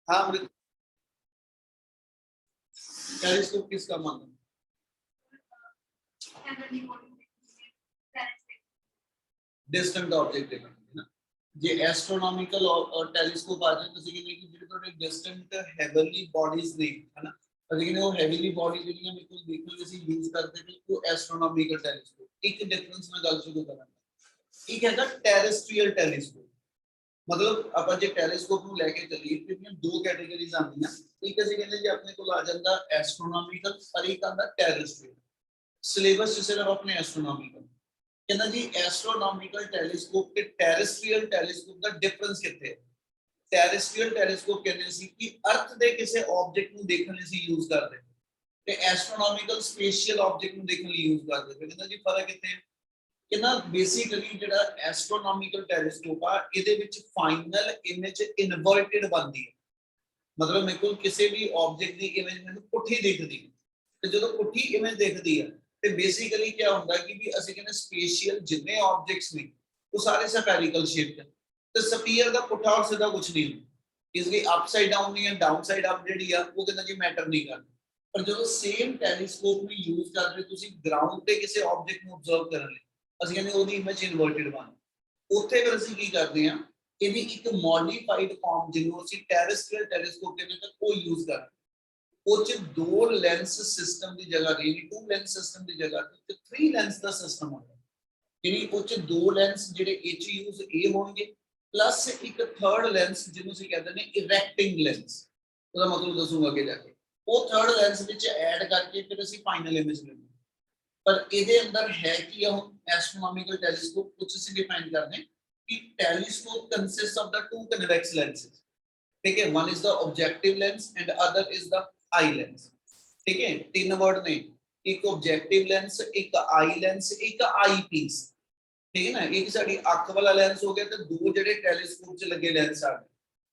हाँ अमृत, टेलीस्कोप किसका मानना? डिस्टेंट ऑब्जेक्ट देखना है ना। जे एस्ट्रोनॉमिकल और टेलीस्कोप आ जाए तो कि नहीं कि ਜਿਹੜੇ ਤੁਹਾਡੇ ਡਿਸਟੈਂਟ ਹੈਵਨਲੀ ਬੋਡੀਜ਼ ਨੇ ਹਨਾ, ਅਸੀਂ ਉਹ ਹੈਵਨਲੀ ਬੋਡੀ ਜਿਹੜੀਆਂ ਮੇਰੇ ਕੋਲ ਦੇਖਣ ਲਈ ਅਸੀਂ ਯੂਜ਼ ਕਰਦੇ ਨੇ ਉਹ ਐਸਟ੍ਰੋਨੋਮਿਕਲ ਟੈਲੀਸਕੋਪ। ਇੱਕ ਡਿਫਰੈਂਸ ਮੈਂ ਗੱਲ ਸ਼ੁਰੂ ਕਰਾਂਗਾ, ਇੱਕ ਹੈਗਾ ਟੈਰੇਸਟਰੀਅਲ ਟੈਲੀਸਕੋਪ। मतलब ਆਪਾਂ ਜੇ ਟੈਲੀਸਕੋਪ ਨੂੰ ਲੈ ਕੇ ਚੱਲੀਏ ਤੇ ਇਹਦੀਆਂ ਦੋ ਕੈਟਾਗਰੀਜ਼ ਆਉਂਦੀਆਂ। ਇੱਕ ਅਸੀਂ ਕਹਿੰਦੇ ਜੀ ਆਪਣੇ ਕੋਲ ਆ ਜਾਂਦਾ ਐਸਟ੍ਰੋਨੋਮਿਕਲ, ਪਰ ਇੱਕ ਆਉਂਦਾ ਟੈਰੇਸਟਰੀਅਲ। ਸਿਲੇਬਸ ਚ ਸਿਰਫ ਆਪਣੇ ਐਸਟ੍ਰੋਨੋਮਿਕਲ ਕਹਿੰਦਾ ਜੀ। ਐਸਟ੍ਰੋਨੋਮਿਕਲ ਟੈਲੀਸਕੋਪ ਤੇ ਟੈਰੇਸਟਰੀਅਲ ਟੈਲੀਸਕੋਪ ਦਾ ਡਿਫਰੈਂਸ ਕਿੱਥੇ ਹੈ? ਟੈਰੇਸਟਰੀਅਲ ਟੈਲੀਸਕੋਪ ਕਹਿੰਦੇ ਸੀ ਕਿ ਅਰਥ ਦੇ ਕਿਸੇ ਆਬਜੈਕਟ ਨੂੰ ਦੇਖਣ ਲਈ ਅਸੀਂ ਯੂਜ਼ ਕਰਦੇ ਤੇ ਐਸਟ੍ਰੋਨੋਮਿਕਲ ਸਪੇਸ਼ੀਅਲ ਆਬਜੈਕਟ ਨੂੰ ਦੇਖਣ ਲਈ ਯੂਜ਼ ਕਰਦੇ। ਕਹਿੰਦਾ ਜੀ ਫਰਕ ਕਿੱਥੇ ਹੈ? ਕਹਿੰਦਾ ਬੇਸਿਕਲੀ ਜਿਹੜਾ ਐਸਟ੍ਰੋਨੋਮਿਕਲ ਟੈਲੀਸਕੋਪ ਆ ਇਹਦੇ ਵਿੱਚ ਫਾਈਨਲ ਇਮੇਜ ਇਨਵਰਟਡ ਬਣਦੀ ਹੈ। मतलब मेरे को किसी भी ऑब्जेक्ट की इमेज मैंने पुठी दिखती है, तो जो पुठी इमेज दिखती है तो बेसिकली क्या होता है कि भी असं कहते स्पेशियल जिन्ने ऑब्जेक्ट्स ने वो सारे स्फेरिकल शेप के, तो स्फीयर का पुठा और सीधा कुछ नहीं होता, इसलिए अपसाइड डाउन नहीं है, डाउन साइड अप जी वो कहना जी मैटर नहीं करता। पर जो सेम टैलीस्कोप में यूज कर रहे तुसी ग्राउंड पे किसी ऑब्जेक्ट को ऑब्जर्व करने लिए असं कहते ओदी इमेज इनवर्टेड बन, उत्थे फिर असं की करते हैं ਇਹਦੀ ਇੱਕ ਮੋਡੀਫਾਈਡ ਫਾਰਮ ਜਿਹਨੂੰ ਅਸੀਂ ਟੈਰੇਸਟਰੀਅਲ ਟੈਲੀਸਕੋਪ ਕਹਿੰਦੇ ਤਾਂ ਉਹ ਯੂਜ਼ ਕਰਦੇ। ਉਹ ਚ ਦੋ ਲੈਂਸ ਸਿਸਟਮ ਦੀ ਜਗ੍ਹਾ ਤੇ ਯਾਨੀ ਟੂ ਲੈਂਸ ਸਿਸਟਮ ਦੀ ਜਗ੍ਹਾ ਤੇ 3 ਲੈਂਸ ਦਾ ਸਿਸਟਮ ਹੁੰਦਾ। ਯਾਨੀ ਉਹ ਚ ਦੋ ਲੈਂਸ ਜਿਹੜੇ ਇਹ ਯੂਜ਼ ਇਹ ਹੋਣਗੇ ਪਲੱਸ ਇੱਕ ਥਰਡ ਲੈਂਸ ਜਿਹਨੂੰ ਅਸੀਂ ਕਹਿੰਦੇ ਨੇ ਇਰੈਕਟਿੰਗ ਲੈਂਸ। ਉਹਦਾ ਮਤਲਬ ਦੱਸੂਗਾ ਅੱਗੇ ਜਾ ਕੇ। ਉਹ ਥਰਡ ਲੈਂਸ ਵਿੱਚ ਐਡ ਕਰਕੇ ਫਿਰ ਅਸੀਂ ਫਾਈਨਲ ਇਮੇਜ ਲੈਂਦੇ। ਪਰ ਇਹਦੇ ਅੰਦਰ ਹੈ ਕਿ ਉਹ ਐਸਟ੍ਰੋਨੋਮਿਕਲ ਟੈਲੀਸਕੋਪ ਕੁਝ ਅਸੀਂ ਡਿਫਾਈਨ ਕਰਨੇ कि telescope consists of the two convex lenses, ठीक है। one is the objective lens and other is the eye lens, ठीक है। तीन वर्ड ने, एक objective lens, एक eye lens, एक eye piece, ठीक है ना। एक साडी अख वाला लेंस हो गया ते दो जेडे टेलीस्कोप च लगे लेंस आ गए।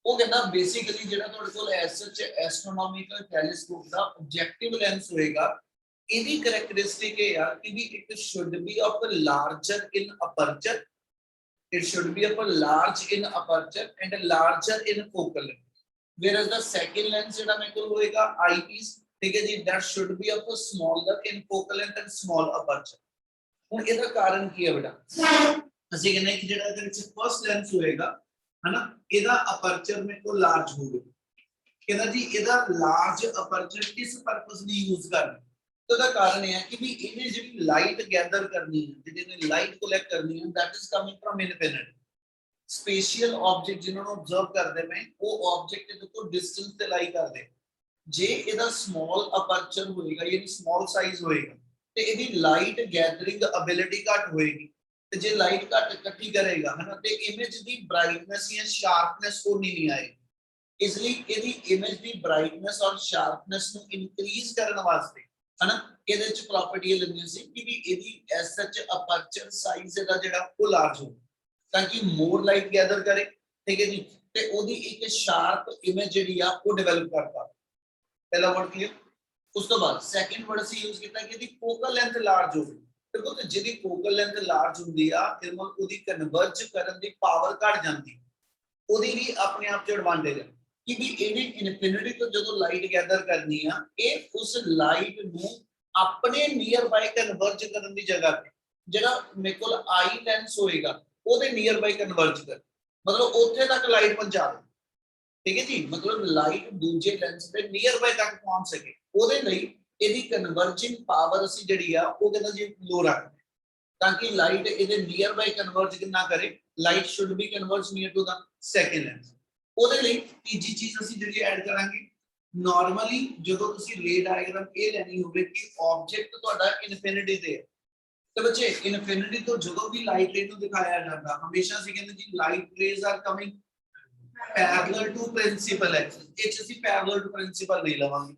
वो कहना बेसिकली जेड़ा तुहाडे कोल एज एस्ट्रोनॉमिकल टेलीस्कोप दा ऑब्जेक्टिव लेंस होएगा, इहदी कैरेक्टरिस्टिक है यार कि भी it should be of larger in aperture, it should be of a large in aperture and a larger in focal length, whereas the second lens jada mere kol hoega eyepiece, theek hai ji, that should be of a smaller in focal length and small aperture। hun ਇਹਦਾ ਕਾਰਨ ਕੀ ਹੈ ਬੇਟਾ? ਅਸੀਂ ਕਹਿੰਦੇ ਕਿ ਜਿਹੜਾ ਇਹਦੇ ਵਿੱਚ ਫਰਸਟ ਲੈਂਸ ਹੋਏਗਾ ਹਨਾ, ਇਹਦਾ ਅਪਰਚਰ ਮੇਰੇ ਕੋਲ ਲਾਰਜ ਹੋਵੇ। ਕਹਿੰਦਾ ਜੀ ਇਹਦਾ ਲਾਰਜ ਅਪਰਚਰ ਕਿਸ ਪਰਪਸ ਲਈ ਯੂਜ਼ ਕਰਨਾ? तो दा कारण है कि भी इन्हें जो लाइट गैदर करनी है, जिन्हें लाइट कलेक्ट करनी है, that is coming from infinity. Spatial object जिन्होंने ऑब्जर्व करते हैं वो ऑब्जेक्ट देखो डिस्टेंस से लाई कर दे। जे ਇਹਦਾ स्मॉल अपर्चर होएगा यानी स्मॉल साइज होएगा ਤੇ ਇਹਦੀ ਲਾਈਟ ਗੈਦਰਿੰਗ ਐਬਿਲਿਟੀ ਘੱਟ ਹੋਏਗੀ, ਤੇ ਜੇ ਲਾਈਟ ਘੱਟ ਇਕੱਠੀ ਕਰੇਗਾ ਹਨਾ ਤੇ ਇਮੇਜ ਦੀ ਬ੍ਰਾਈਟਨੈਸ ਜਾਂ ਸ਼ਾਰਪਨੈਸ ਕੋਈ ਨਹੀਂ ਆਏਗੀ। ਇਸ ਲਈ ਇਹਦੀ ਇਮੇਜ ਦੀ ਬ੍ਰਾਈਟਨੈਸ ਔਰ ਸ਼ਾਰਪਨੈਸ ਨੂੰ ਇਨਕਰੀਜ਼ ਕਰਨ ਵਾਸਤੇ ਹਨਾ ਇਹਦੇ ਚ ਪ੍ਰੋਪਰਟੀ ਲੈਂਦੀ ਸੀ ਕਿ ਵੀ ਇਹਦੀ ਐਸ ਸੱਚ ਅਪਰਚਰ ਸਾਈਜ਼ ਇਹਦਾ ਜਿਹੜਾ ਉਹ ਲਾਰਜ ਹੋਵੇ ਤਾਂ ਕਿ ਮੋਰ ਲਾਈਟ ਗੈਦਰ ਕਰੇ, ਠੀਕ ਹੈ ਜੀ, ਤੇ ਉਹਦੀ ਇੱਕ ਸ਼ਾਰਪ ਇਮੇਜ ਜਿਹੜੀ ਆ ਉਹ ਡਿਵੈਲਪ ਕਰ ਪਾਵੇ। ਪਹਿਲਾ ਵਰਡ ਕਲੀਅਰ। ਉਸ ਤੋਂ ਬਾਅਦ ਸੈਕੰਡ ਵਰਡ ਅਸੀਂ ਯੂਜ਼ ਕੀਤਾ ਕਿ ਇਹਦੀ ਫੋਕਲ ਲੈਂਥ ਲਾਰਜ ਹੋਵੇ। ਦੇਖੋ ਤੇ ਜਿਹਦੀ ਫੋਕਲ ਲੈਂਥ ਲਾਰਜ ਹੁੰਦੀ ਆ ਫਿਰ ਉਹਦੀ ਕਨਵਰਜ ਕਰਨ ਦੀ ਪਾਵਰ ਘਟ ਜਾਂਦੀ, ਉਹਦੀ ਵੀ ਆਪਣੇ ਆਪ ਚ ਐਡਵਾਂਟੇਜ ਹੈ कि भी ਇਹਨੇ ਇਨਫਿਨਿਟੀ ਤੋਂ ਜਦੋਂ ਲਾਈਟ ਗੈਦਰ ਕਰਨੀ ਆ ਇਹ ਉਸ ਲਾਈਟ ਨੂੰ ਆਪਣੇ ਨੀਅਰ ਬਾਈ ਕਨਵਰਜ ਕਰਨ ਦੀ ਜਗ੍ਹਾ ਤੇ ਜਿਹੜਾ ਮੇਰੇ ਕੋਲ ਆਈ ਲੈਂਸ ਹੋਏਗਾ ਉਹਦੇ ਨੀਅਰ ਬਾਈ ਕਨਵਰਜ ਕਰ, ਮਤਲਬ ਉੱਥੇ ਤੱਕ ਲਾਈਟ ਪਹੁੰਚਾ ਦੇ, ਠੀਕ ਹੈ ਜੀ। ਮਤਲਬ ਲਾਈਟ ਦੂਜੇ ਲੈਂਸ ਦੇ ਨੀਅਰ ਬਾਈ ਤੱਕ ਪਹੁੰਚ ਸਕੇ, ਉਹਦੇ ਲਈ ਇਹਦੀ ਕਨਵਰਜਿੰਗ ਪਾਵਰ ਅਸੀਂ ਜਿਹੜੀ ਆ ਉਹ ਕਹਿੰਦਾ ਜੀ ਲੋ ਰੱਖਦੇ ਤਾਂ ਕਿ ਲਾਈਟ ਇਹਦੇ ਨੀਅਰ ਬਾਈ ਕਨਵਰਜ ਨਾ ਕਰੇ। Light should be converge near to the second lens. ਉਹਦੇ ਲਈ ਤੀਜੀ ਚੀਜ਼ ਅਸੀਂ ਜਿਹੜੀ ਐਡ ਕਰਾਂਗੇ, ਨਾਰਮਲੀ ਜਦੋਂ ਤੁਸੀਂ ਰੇ ਡਾਇਗਰਾਮ ਇਹ ਲੈਣੀ ਹੋਵੇ ਕਿ ਆਬਜੈਕਟ ਤੁਹਾਡਾ ਇਨਫਿਨਿਟੀ ਤੇ ਹੈ ਤੇ ਬੱਚੇ ਇਨਫਿਨਿਟੀ ਤੋਂ ਜਦੋਂ ਵੀ ਲਾਈਟ ਰੇ ਨੂੰ ਦਿਖਾਇਆ ਜਾਂਦਾ ਹਮੇਸ਼ਾ ਅਸੀਂ ਕਹਿੰਦੇ ਜੀ light rays are coming parallel to principal axis. ਇਹ ਚ ਅਸੀਂ ਪੈਰਲਲ ਟੂ ਪ੍ਰਿੰਸੀਪਲ ਨਹੀਂ ਲਵਾਂਗੇ।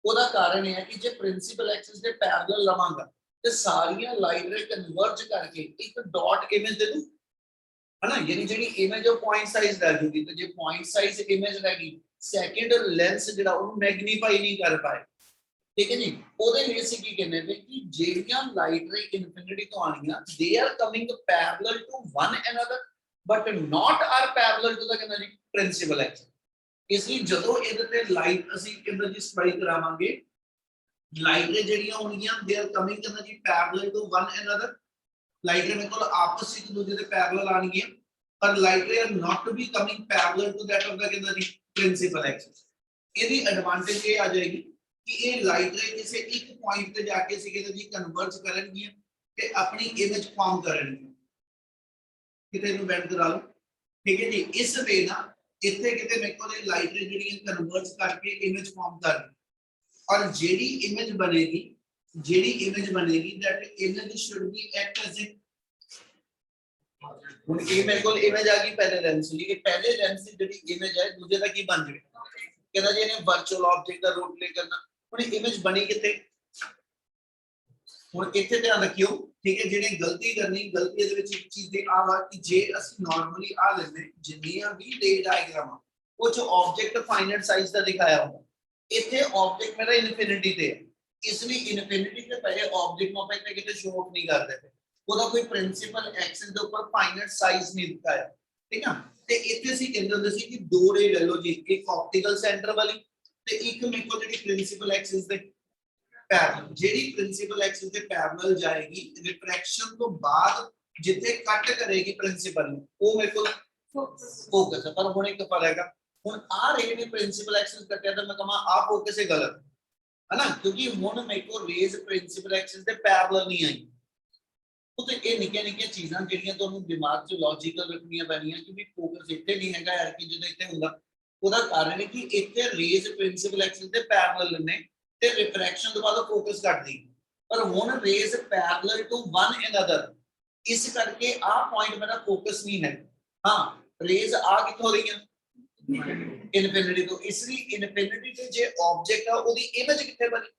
ਉਹਦਾ ਕਾਰਨ ਇਹ ਹੈ ਕਿ ਜੇ ਪ੍ਰਿੰਸੀਪਲ ਐਕਸਿਸ ਦੇ ਪੈਰਲਲ ਲਵਾਂਗਾ ਤੇ ਸਾਰੀਆਂ ਲਾਈਟ ਰੇ ਕਨਵਰਜ ਕਰਕੇ ਇੱਕ ਡਾਟ ਇਮੇਜ ਦੇ ਦੂ है ना, यानी JD image of point size रह जूगी तो जे पॉइंट साइज इमेज रहेगी सेकंड लेंस जेड़ा ਉਹਨੂੰ मैग्नीफाई नहीं कर पाए, ठीक है जी। ਉਹਦੇ ਲਈ ਅਸੀਂ ਕੀ ਕਹਿੰਦੇ ਨੇ ਕਿ ਜਿਹੜੀਆਂ ਲਾਈਟ ਰੇ ਇਨਫਿਨਿਟੀ ਤੋਂ ਆਣੀਆਂ they are coming parallel to one another but not are parallel to the ਕਹਿੰਦਾ ਜੀ principal axis। इसलिए ਜਦੋਂ ਇਹਦੇ ਤੇ ਲਾਈਟ ਅਸੀਂ ਕਿੰਨਾ ਜੀ ਸਟ੍ਰਾਈਕ ਕਰਾਵਾਂਗੇ ਲਾਈਟ ਰੇ ਜਿਹੜੀਆਂ ਹੋਣਗੀਆਂ ਦੇ ਆਰ ਕਮਿੰਗ ਕਿੰਨਾ ਜੀ parallel to one another light ray ਮੇਰੇ ਕੋਲ ਆਪਸ ਵਿੱਚ ਦੂਜੇ ਦੇ ਪੈਰਲਲ ਆਣਗੀਆਂ ਪਰ light ray are not to be coming parallel to that of the ਕਿੰਨਾ ਜੀ ਪ੍ਰਿੰਸੀਪਲ ਐਕਸਿਸ ਇਹਦੀ ਐਡਵਾਂਟੇਜ ਇਹ ਆ ਜਾਏਗੀ ਕਿ ਇਹ ਲਾਈਟ ਰੇ ਕਿਸੇ ਇੱਕ ਪੁਆਇੰਟ ਤੇ ਜਾ ਕੇ ਸੀ ਕਿਤੇ ਜੀ ਕਨਵਰਜ ਕਰਨਗੀਆਂ ਤੇ ਆਪਣੀ ਇਮੇਜ ਫਾਰਮ ਕਰਨਗੀਆਂ ਕਿਤੇ ਨੂੰ ਬੈਂਡ ਕਰਾ ਲਓ ਠੀਕ ਹੈ ਜੀ ਇਸ ਵੇ ਨਾ ਇੱਥੇ ਕਿਤੇ ਮੇਰੇ ਕੋਲ ਲਾਈਟ ਰੇ ਜਿਹੜੀਆਂ ਕਨਵਰਜ ਕਰਕੇ ਇਮੇਜ ਫਾਰਮ ਕਰ और जेडी इमेज बनेगी that image should be act as हुन ये मेरे को इमेज आ गई पहले लेंस लिए पहले लेंस से जेडी इमेज है दूसरे दा की बन जाए कहना जी ने वर्चुअल ऑब्जेक्ट का रोल प्ले करना हुन इमेज बनी किथे हुन इथे ध्यान रखियो ठीक है जेडी गलती करनी गलती दे विच एक चीज दे आ वा कि जे असि नॉर्मली आ लेने जिन्नियां भी रे डायग्राम वो जो ऑब्जेक्ट फाइनाइट साइज दा दिखाया होगा इथे ऑब्जेक्ट मेरा इनफिनिटी ते है इसलिए इनफिनिटी के पहले ऑब्जेक्ट में अपन किते शो ऑफ नहीं कर देते ਉਹਦਾ ਕੋਈ ਪ੍ਰਿੰਸੀਪਲ ਐਕਸਿਸ ਦੇ ਉੱਪਰ ਫਾਈਨਾਈਟ ਸਾਈਜ਼ ਨਹੀਂ ਦਿਖਾਇਆ ਠੀਕ ਆ ਤੇ ਇੱਥੇ ਅਸੀਂ ਕਹਿੰਦੇ ਹੁੰਦੇ ਸੀ ਕਿ ਦੋ ਰੇ ਲੈ ਲਓ ਜੀ ਇੱਕ ਆਪਟੀਕਲ ਸੈਂਟਰ ਵਾਲੀ ਤੇ ਇੱਕ ਮੇਰੇ ਕੋਲ ਜਿਹੜੀ ਪ੍ਰਿੰਸੀਪਲ ਐਕਸਿਸ ਦੇ ਪੈਰਲਲ ਜਿਹੜੀ ਪ੍ਰਿੰਸੀਪਲ ਐਕਸਿਸ ਦੇ ਪੈਰਲਲ ਜਾਏਗੀ ਰਿਫਰੈਕਸ਼ਨ ਤੋਂ ਬਾਅਦ ਜਿੱਥੇ ਕੱਟ ਕਰੇਗੀ ਪ੍ਰਿੰਸੀਪਲ ਨੂੰ ਉਹ ਮੇਰੇ ਕੋਲ ਫੋਕਸ ਹੈ ਪਰ ਹੁਣ ਇੱਕ ਫਰਕ ਹੈਗਾ ਹੁਣ ਆ ਰੇ ਨੇ ਪ੍ਰਿੰਸੀਪਲ ਐਕਸਿਸ ਕੱਟਿਆ ਤਾਂ ਮੈਂ ਕਹਾਂ ਆ ਫੋਕਸ ਹੈ ਗਲਤ है ना क्योंकि ਹੁਣ ਮੇਰੇ ਕੋ ਰੇਜ਼ ਪ੍ਰਿੰਸੀਪਲ ਐਕਸਿਸ ਦੇ ਪੈਰਲਲ ਨਹੀਂ ਆਈ ਉਹ ਤੇ ਇਹ ਨਿੱਕੀਆਂ ਨਿੱਕੀਆਂ ਚੀਜ਼ਾਂ ਜਿਹੜੀਆਂ ਤੁਹਾਨੂੰ ਦਿਮਾਗ 'ਚ ਲੌਜੀਕਲ ਰੱਖਣੀਆਂ ਪੈਣੀਆਂ ਕਿ ਵੀ ਫੋਕਸ ਇੱਥੇ ਨਹੀਂ ਹੈਗਾ ਯਾਰ ਕਿ ਜਦੋਂ ਇੱਥੇ ਹੁੰਦਾ ਉਹਦਾ ਕਾਰਨ ਹੈ ਕਿ ਇੱਥੇ ਰੇਜ਼ ਪ੍ਰਿੰਸੀਪਲ ਐਕਸਿਸ ਦੇ ਪੈਰਲਲ ਨੇ ਤੇ ਰਿਫਰੈਕਸ਼ਨ ਤੋਂ ਬਾਅਦ ਫੋਕਸ ਘਟਦੀ ਪਰ ਹੁਣ rays parallel to one another ਇਸ ਕਰਕੇ ਆ ਪੁਆਇੰਟ ਮੇਰਾ ਫੋਕਸ ਨਹੀਂ ਹੈ ਹਾਂ ਰੇਜ਼ ਆ ਕਿੱਥੋਂ ਰਹੀਆਂ इनफिनिटी तो इसलिए इनफिनिटी पे जे ऑब्जेक्ट है ओदी इमेज किथे बनी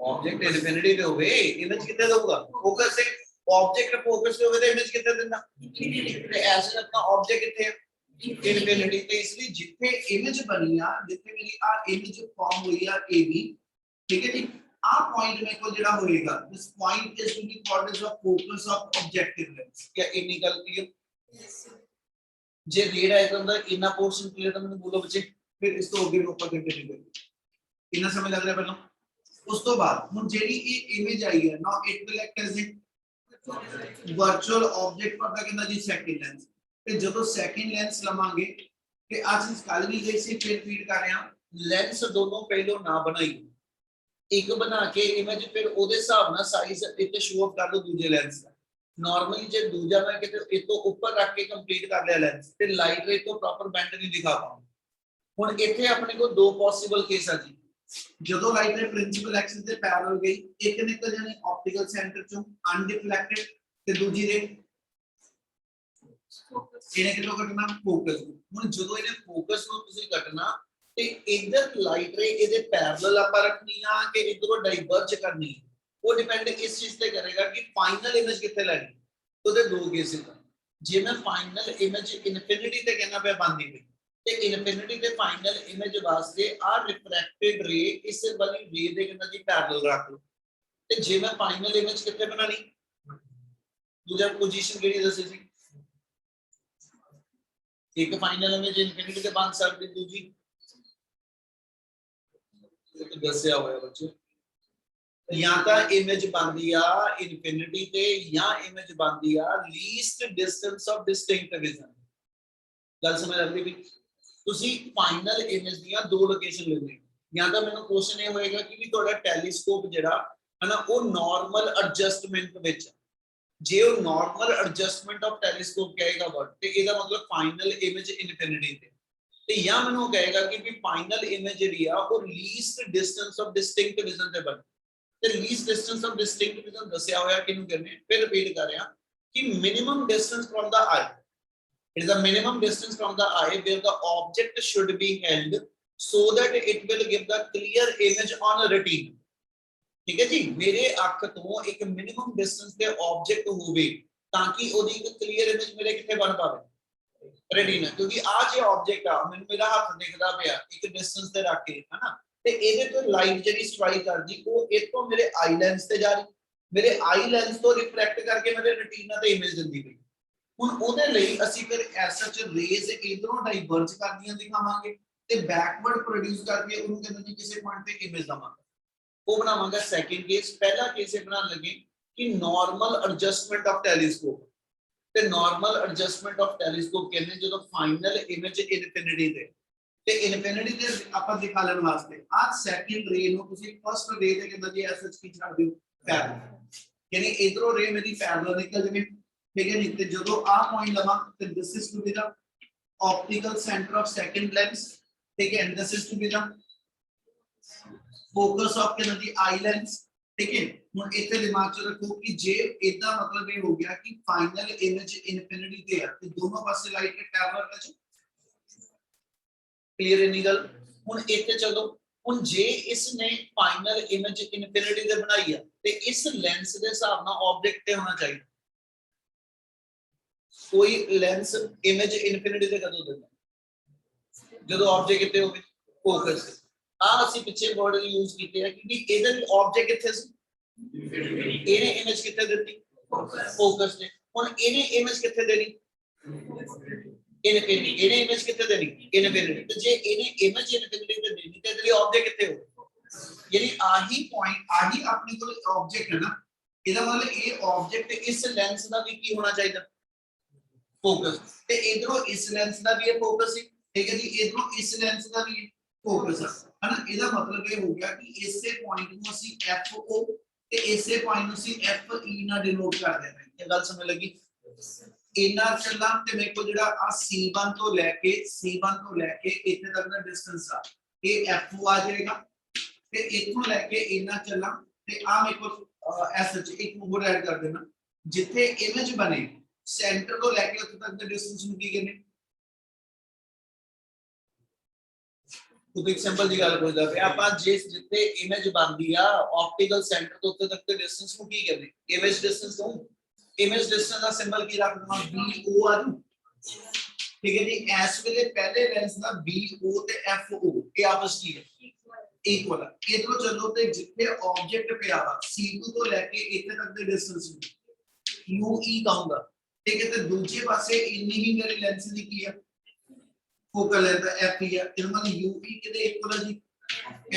ऑब्जेक्ट इनफिनिटी पे होवे इमेज किथे दूंगा फोकस से ऑब्जेक्ट फोकस पे होवे तो इमेज किथे देना ते ऐसे अपना ऑब्जेक्ट किथे इनफिनिटी पे इसलिए जिथे इमेज बनी आ जिथे मेरी आ इमेज फॉर्म हुई आ एबी ठीक है जी आ पॉइंट में को जेड़ा होएगा this point is to be called as the focus of objective lens क्या ये निकल क्लियर यस जे रे डायग्राम ਦਾ ਇਨਾ ਪੋਰਸ਼ਨ ਕਲੀਅਰ ਤਾਂ ਮੈਨੂੰ ਬੋਲੋ ਬੱਚੇ ਫਿਰ ਇਸ ਤੋਂ ਅੱਗੇ ਆਪਾਂ ਕੰਟੀਨਿਊ ਕਰੀਏ ਇਨਾ ਸਮਝ ਲੱਗ ਰਿਹਾ ਪਹਿਲਾਂ ਉਸ ਤੋਂ ਬਾਅਦ ਹੁਣ ਜਿਹੜੀ ਇਹ ਇਮੇਜ ਆਈ ਹੈ now it will act as a virtual object for the ਕਿੰਨਾ ਜੀ ਸੈਕਿੰਡ ਲੈਂਸ ਤੇ ਜਦੋਂ ਸੈਕਿੰਡ ਲੈਂਸ ਲਵਾਂਗੇ ਤੇ ਅੱਜ ਇਸ ਕੱਲ ਵੀ ਜੈਸੇ ਫਿਰ ਫੀਡ ਕਰ ਰਹੇ ਹਾਂ ਲੈਂਸ ਦੋਨੋਂ ਪਹਿਲੋਂ ਨਾ ਬਣਾਈ ਇੱਕ ਬਣਾ ਕੇ ਇਮੇਜ ਫਿਰ ਉਹਦੇ ਹਿਸਾਬ ਨਾਲ ਸਾਈਜ਼ ਇੱਥੇ ਸ਼ੋ ਆਫ ਕਰ ਲਓ ਦੂਜੇ ਲੈਂਸ ਦਾ नॉर्मली जे दूजा मैं किते ए तो ऊपर रख के कंप्लीट कर लिया लेंस ते लाइट रे तो प्रॉपर बेंड नहीं दिखा पाऊं हुन इथे अपने को दो पॉसिबल केस है जी जदों लाइट रे प्रिंसिपल एक्सिस दे पैरेलल गई एक निकल जानी ऑप्टिकल सेंटर चों अनडिफ्लेक्टेड ते दूजी रे इने कितो कटना फोकस हुन जदों इने फोकस नु तुसी कटना ते इधर लाइट रे इदे पैरेलल आपा रखनी आ कि इधरों डाइवर्ज करनी है वो डिपेंड इस चीज पे करेगा कि फाइनल इमेज किथे लेनी तो दे दो केसेस जे मैं फाइनल इमेज इनफिनिटी ते कहना पे बांधी हुई ते इनफिनिटी ते फाइनल इमेज वास्ते आ रिफ्रैक्टेड रे इस वाली रे दे कितना जी पैरेलल रख लो ते जे मैं फाइनल इमेज किथे बनानी दूसरा पोजीशन केड़ी दसी सी एक फाइनल इमेज इनफिनिटी ते बन सकदी दूसरी तो दसया होया बच्चों या तो इमेज बनती आ इनफिनिटी ते या इमेज बनती at least distance of distinct vision गल समझ आती भी तुसी फाइनल इमेज दियां दो लोकेशन लेने या तो मेनू क्वेश्चन ये होएगा कि भी ਤੁਹਾਡਾ ਟੈਲੀस्कोप ਜਿਹੜਾ है ना वो नॉर्मल एडजस्टमेंट ਵਿੱਚ ਜੇ ਉਹ नॉर्मल एडजस्टमेंट ऑफ ਟੈਲੀस्कोप ਕਹੇਗਾ वर्ड ਤੇ ਇਹਦਾ मतलब फाइनल इमेज इनफिनिटी ਤੇ ਜਾਂ ਮੈਨੂੰ ਕਹੇਗਾ ਕਿ ਵੀ फाइनल इमेज ਜਿਹੜੀ ਆ ਉਹ least distance of distinct vision ਤੇ ਬਣ the least distance of distinct vision ਦੱਸਿਆ ਹੋਇਆ ਕਿਨੂੰ ਕਹਿੰਦੇ ਫਿਰ ਰਿਪੀਟ ਕਰ ਰਿਹਾ ਕਿ minimum distance from the eye it is the minimum distance from the eye where the object should be held so that it will give the clear image on a retina ਠੀਕ ਹੈ ਜੀ ਮੇਰੇ ਅੱਖ ਤੋਂ ਇੱਕ minimum distance ਤੇ object ਹੋਵੇ ਤਾਂ ਕਿ ਉਹਦੀ ਇੱਕ clear image ਮੇਰੇ ਕਿੱਥੇ ਬਣ ਪਾਵੇ retina ਕਿਉਂਕਿ ਆ ਜੇ object ਆ ਮੈਨੂੰ ਮੇਰਾ ਹੱਥ ਦਿਖਦਾ ਪਿਆ ਇੱਕ distance ਤੇ ਰੱਖ ਕੇ ਹਨਾ ਤੇ ਇਹਦੇ ਤੋਂ ਲਾਈਟ ਜਿਹੜੀ ਸਟ੍ਰਾਈਕ ਕਰਦੀ ਉਹ ਇਤੋਂ ਮੇਰੇ ਆਈ ਲੈਂਸ ਤੇ ਜਾ ਰਹੀ ਮੇਰੇ ਆਈ ਲੈਂਸ ਤੋਂ ਰਿਫਲੈਕਟ ਕਰਕੇ ਮੇਰੇ ਰੈਟੀਨਾ ਤੇ ਇਮੇਜ ਦਿੰਦੀ ਪਈ ਹੁਣ ਉਹਦੇ ਲਈ ਅਸੀਂ ਫਿਰ ਐਸ ਸੱਚ ਰੇਜ਼ ਇਧਰੋਂ ਡਾਈਵਰਜ ਕਰਦੀਆਂ ਦਿਖਾਵਾਂਗੇ ਤੇ ਬੈਕਵਰਡ ਪ੍ਰੋਡਿਊਸ ਕਰਕੇ ਉਹਨੂੰ ਕਹਿੰਦੇ ਜੀ ਕਿਸੇ ਪੁਆਇੰਟ ਤੇ ਇਮੇਜ ਦਵਾਂਗੇ, ਉਹ ਬਣਾਵਾਂਗੇ ਸੈਕਿੰਡ ਕੇਸ। ਪਹਿਲਾ ਕੇਸ ਇਹ ਬਣਾਉਣ ਲੱਗੇ ਕਿ ਨਾਰਮਲ ਐਡਜਸਟਮੈਂਟ ਆਫ ਟੈਲੀਸਕੋਪ, ਤੇ ਨਾਰਮਲ ਐਡਜਸਟਮੈਂਟ ਆਫ ਟੈਲੀਸਕੋਪ ਕਹਿੰਦੇ ਜਦੋਂ ਫਾਈਨਲ ਇਮੇਜ ਇਨਫਿਨਿਟੀ ਤੇ ਇਨਫਿਨਿਟੀ ਤੇ ਆਪਾਂ ਦਿਖਾ ਲੈਣ ਵਾਸਤੇ ਆ ਸੈਕਿੰਡ ਰੇ ਨੂੰ ਤੁਸੀਂ ਫਸਟ ਰੇ ਦੇ ਕਹਿੰਦਾ ਜੀ ਐਸ ਕੀ ਛੱਡ ਦਿਓ ਪੈਰਲਲ, ਯਾਨੀ ਇਧਰੋਂ ਰੇ ਮੇਰੀ ਪੈਰਲਲ ਨਿਕਲ ਜਵੇ, ਠੀਕ ਹੈ ਜੀ। ਤੇ ਜਦੋਂ ਆ ਪੁਆਇੰਟ ਲਵਾਂ ਤੇ this is to be the optical center of second lens, ठीक है, and this is to be the focus of the eye lens, ठीक है। ਹੁਣ ਇੱਥੇ ਦਿਮਾਗ ਚ ਰੱਖੋ ਕਿ ਜੇ ਇਦਾਂ ਮਤਲਬ ਇਹ ਹੋ ਗਿਆ ਕਿ ਫਾਈਨਲ ਇਮੇਜ ਇਨਫਿਨਿਟੀ ਤੇ ਆ ਤੇ ਦੋਨੋਂ ਪਾਸੇ ਲਾਈਟ ਦੇ ਟੈਬਲਰ ਵਿੱਚ ਕਲੀਅਰ ਇਨੀ ਗੱਲ। ਹੁਣ ਇੱਥੇ ਚਲੋ, ਹੁਣ ਜੇ ਇਸ ਨੇ ਫਾਈਨਲ ਇਮੇਜ ਇਨਫਿਨਿਟੀ ਤੇ ਬਣਾਈ ਆ ਤੇ ਇਸ ਲੈਂਸ ਦੇ ਹਿਸਾਬ ਨਾਲ ਆਬਜੈਕਟ ਤੇ ਹੋਣਾ ਚਾਹੀਦਾ। ਕੋਈ ਲੈਂਸ ਇਮੇਜ ਇਨਫਿਨਿਟੀ ਤੇ ਕਦੋਂ ਦਿੰਦਾ, ਜਦੋਂ ਆਬਜੈਕਟ ਕਿਤੇ ਹੋਵੇ ਫੋਕਸ। ਆ ਅਸੀਂ ਪਿੱਛੇ ਵਰਡ ਯੂਜ਼ ਕੀਤੇ ਆ ਕਿ ਇਹਦੇ ਵਿੱਚ ਆਬਜੈਕਟ ਕਿੱਥੇ ਸੀ, ਇਹਨੇ ਇਮੇਜ ਕਿੱਥੇ ਦਿੱਤੀ, ਫੋਕਸ ਤੇ। ਹੁਣ ਇਹਨੇ ਇਮੇਜ ਕਿੱਥੇ ਦੇਣੀ, ਇਨਫਿਨਿਟੀ। ਇਹਨੇ ਇਮੇਜ ਕਿੱਥੇ ਦੇਣੀ, ਇਨਫਿਨਿਟੀ। ਤੇ ਜੇ ਇਹਨੇ ਇਮੇਜ ਇਨਫਿਨਿਟੀ ਤੇ ਦੇਣੀ ਤੇ ਇਹਦੇ ਲਈ ਆਬਜੈਕਟ ਕਿੱਥੇ ਹੋ, ਯਾਨੀ ਆਹੀ ਪੁਆਇੰਟ, ਆਹੀ ਆਪਣੇ ਕੋਲ ਆਬਜੈਕਟ ਹੈ ਨਾ, ਇਹਦਾ ਮਤਲਬ ਇਹ ਆਬਜੈਕਟ ਇਸ ਲੈਂਸ ਦਾ ਵੀ ਕੀ ਹੋਣਾ ਚਾਹੀਦਾ, ਫੋਕਸ। ਤੇ ਇਧਰੋਂ ਇਸ ਲੈਂਸ ਦਾ ਵੀ ਇਹ ਫੋਕਸ ਹੈ, ठीक है जी, इधरों इस लेंस का भी फोकस है ना। ਇਹਦਾ ਮਤਲਬ ਇਹ ਹੋ ਗਿਆ ਕਿ ਇਸੇ ਪੁਆਇੰਟ ਨੂੰ ਅਸੀਂ FO ਤੇ ਇਸੇ ਪੁਆਇੰਟ ਨੂੰ ਅਸੀਂ FE ਨਾਲ ਡਿਨੋਟ ਕਰ ਦੇਣਾ। ਇਹ ਗੱਲ ਸਮਝ ਲੱਗੀ। ਇਹਨਾਂ ਚੱਲਾਂ ਤੇ ਮੇਰੇ ਕੋਲ ਜਿਹੜਾ ਆ C1 ਤੋਂ ਲੈ ਕੇ ਇੱਥੇ ਤੱਕ ਦਾ ਡਿਸਟੈਂਸ ਆ, ਇਹ FO ਆ ਜਾਏਗਾ। ਤੇ ਇੱਥੋਂ ਲੈ ਕੇ ਇਹਨਾਂ ਚੱਲਾਂ ਤੇ ਆ ਮੇਰੇ ਕੋਲ ਐਸਐਚ ਇੱਕ ਹੋਰ ਐਡ ਕਰ ਦੇਣਾ, ਜਿੱਥੇ ਇਮੇਜ ਬਣੇ ਸੈਂਟਰ ਤੋਂ ਲੈ ਕੇ ਉੱਥੇ ਤੱਕ ਦੇ ਡਿਸਟੈਂਸ ਨੂੰ ਕੀ ਕਹਿੰਦੇ। तो एग्जांपल ਦੀ ਗੱਲ ਪੁੱਛਦਾ ਪਿਆ ਆਪਾਂ, ਜਿੱਥੇ ਇਮੇਜ ਬਣਦੀ ਆ ਆਪਟੀਕਲ ਸੈਂਟਰ ਤੋਂ ਉੱਤੇ ਤੱਕ ਦੇ ਡਿਸਟੈਂਸ ਨੂੰ ਕੀ ਕਹਿੰਦੇ, ਇਮੇਜ ਡਿਸਟੈਂਸ ਨੂੰ। ਇਮੇਜ ਡਿਸਟੈਂਸ ਦਾ ਸਿੰਬਲ ਕੀ ਰੱਖ ਦਵਾਂ, BO ਆ ਜੂ, ਠੀਕ ਹੈ ਜੀ। ਇਸ ਵੇਲੇ ਪਹਿਲੇ ਲੈਂਸ ਦਾ BO ਤੇ FO ਇਹ ਆਪਸ ਕੀ ਹੈ, ਇਕੁਅਲ ਹੈ। ਇਧਰੋਂ ਚੱਲੋ ਤੇ ਜਿੱਥੇ ਆਬਜੈਕਟ ਪਿਆ ਵਾ C2 ਤੋਂ ਲੈ ਕੇ ਇੱਥੇ ਤੱਕ ਦੇ ਡਿਸਟੈਂਸ ਨੂੰ UE ਕਹੂੰਗਾ, ਠੀਕ ਹੈ। ਤੇ ਦੂਜੇ ਪਾਸੇ ਇੰਨੀ ਹੀ ਮੇਰੀ ਲੈਂਸ ਦੀ ਕੀ ਹੈ, फोकल लेंथ FE है, ਇਹਦਾ ਮਤਲਬ UE ਕਿਹਦੇ ਇਕੁਅਲ ਹੈ ਜੀ,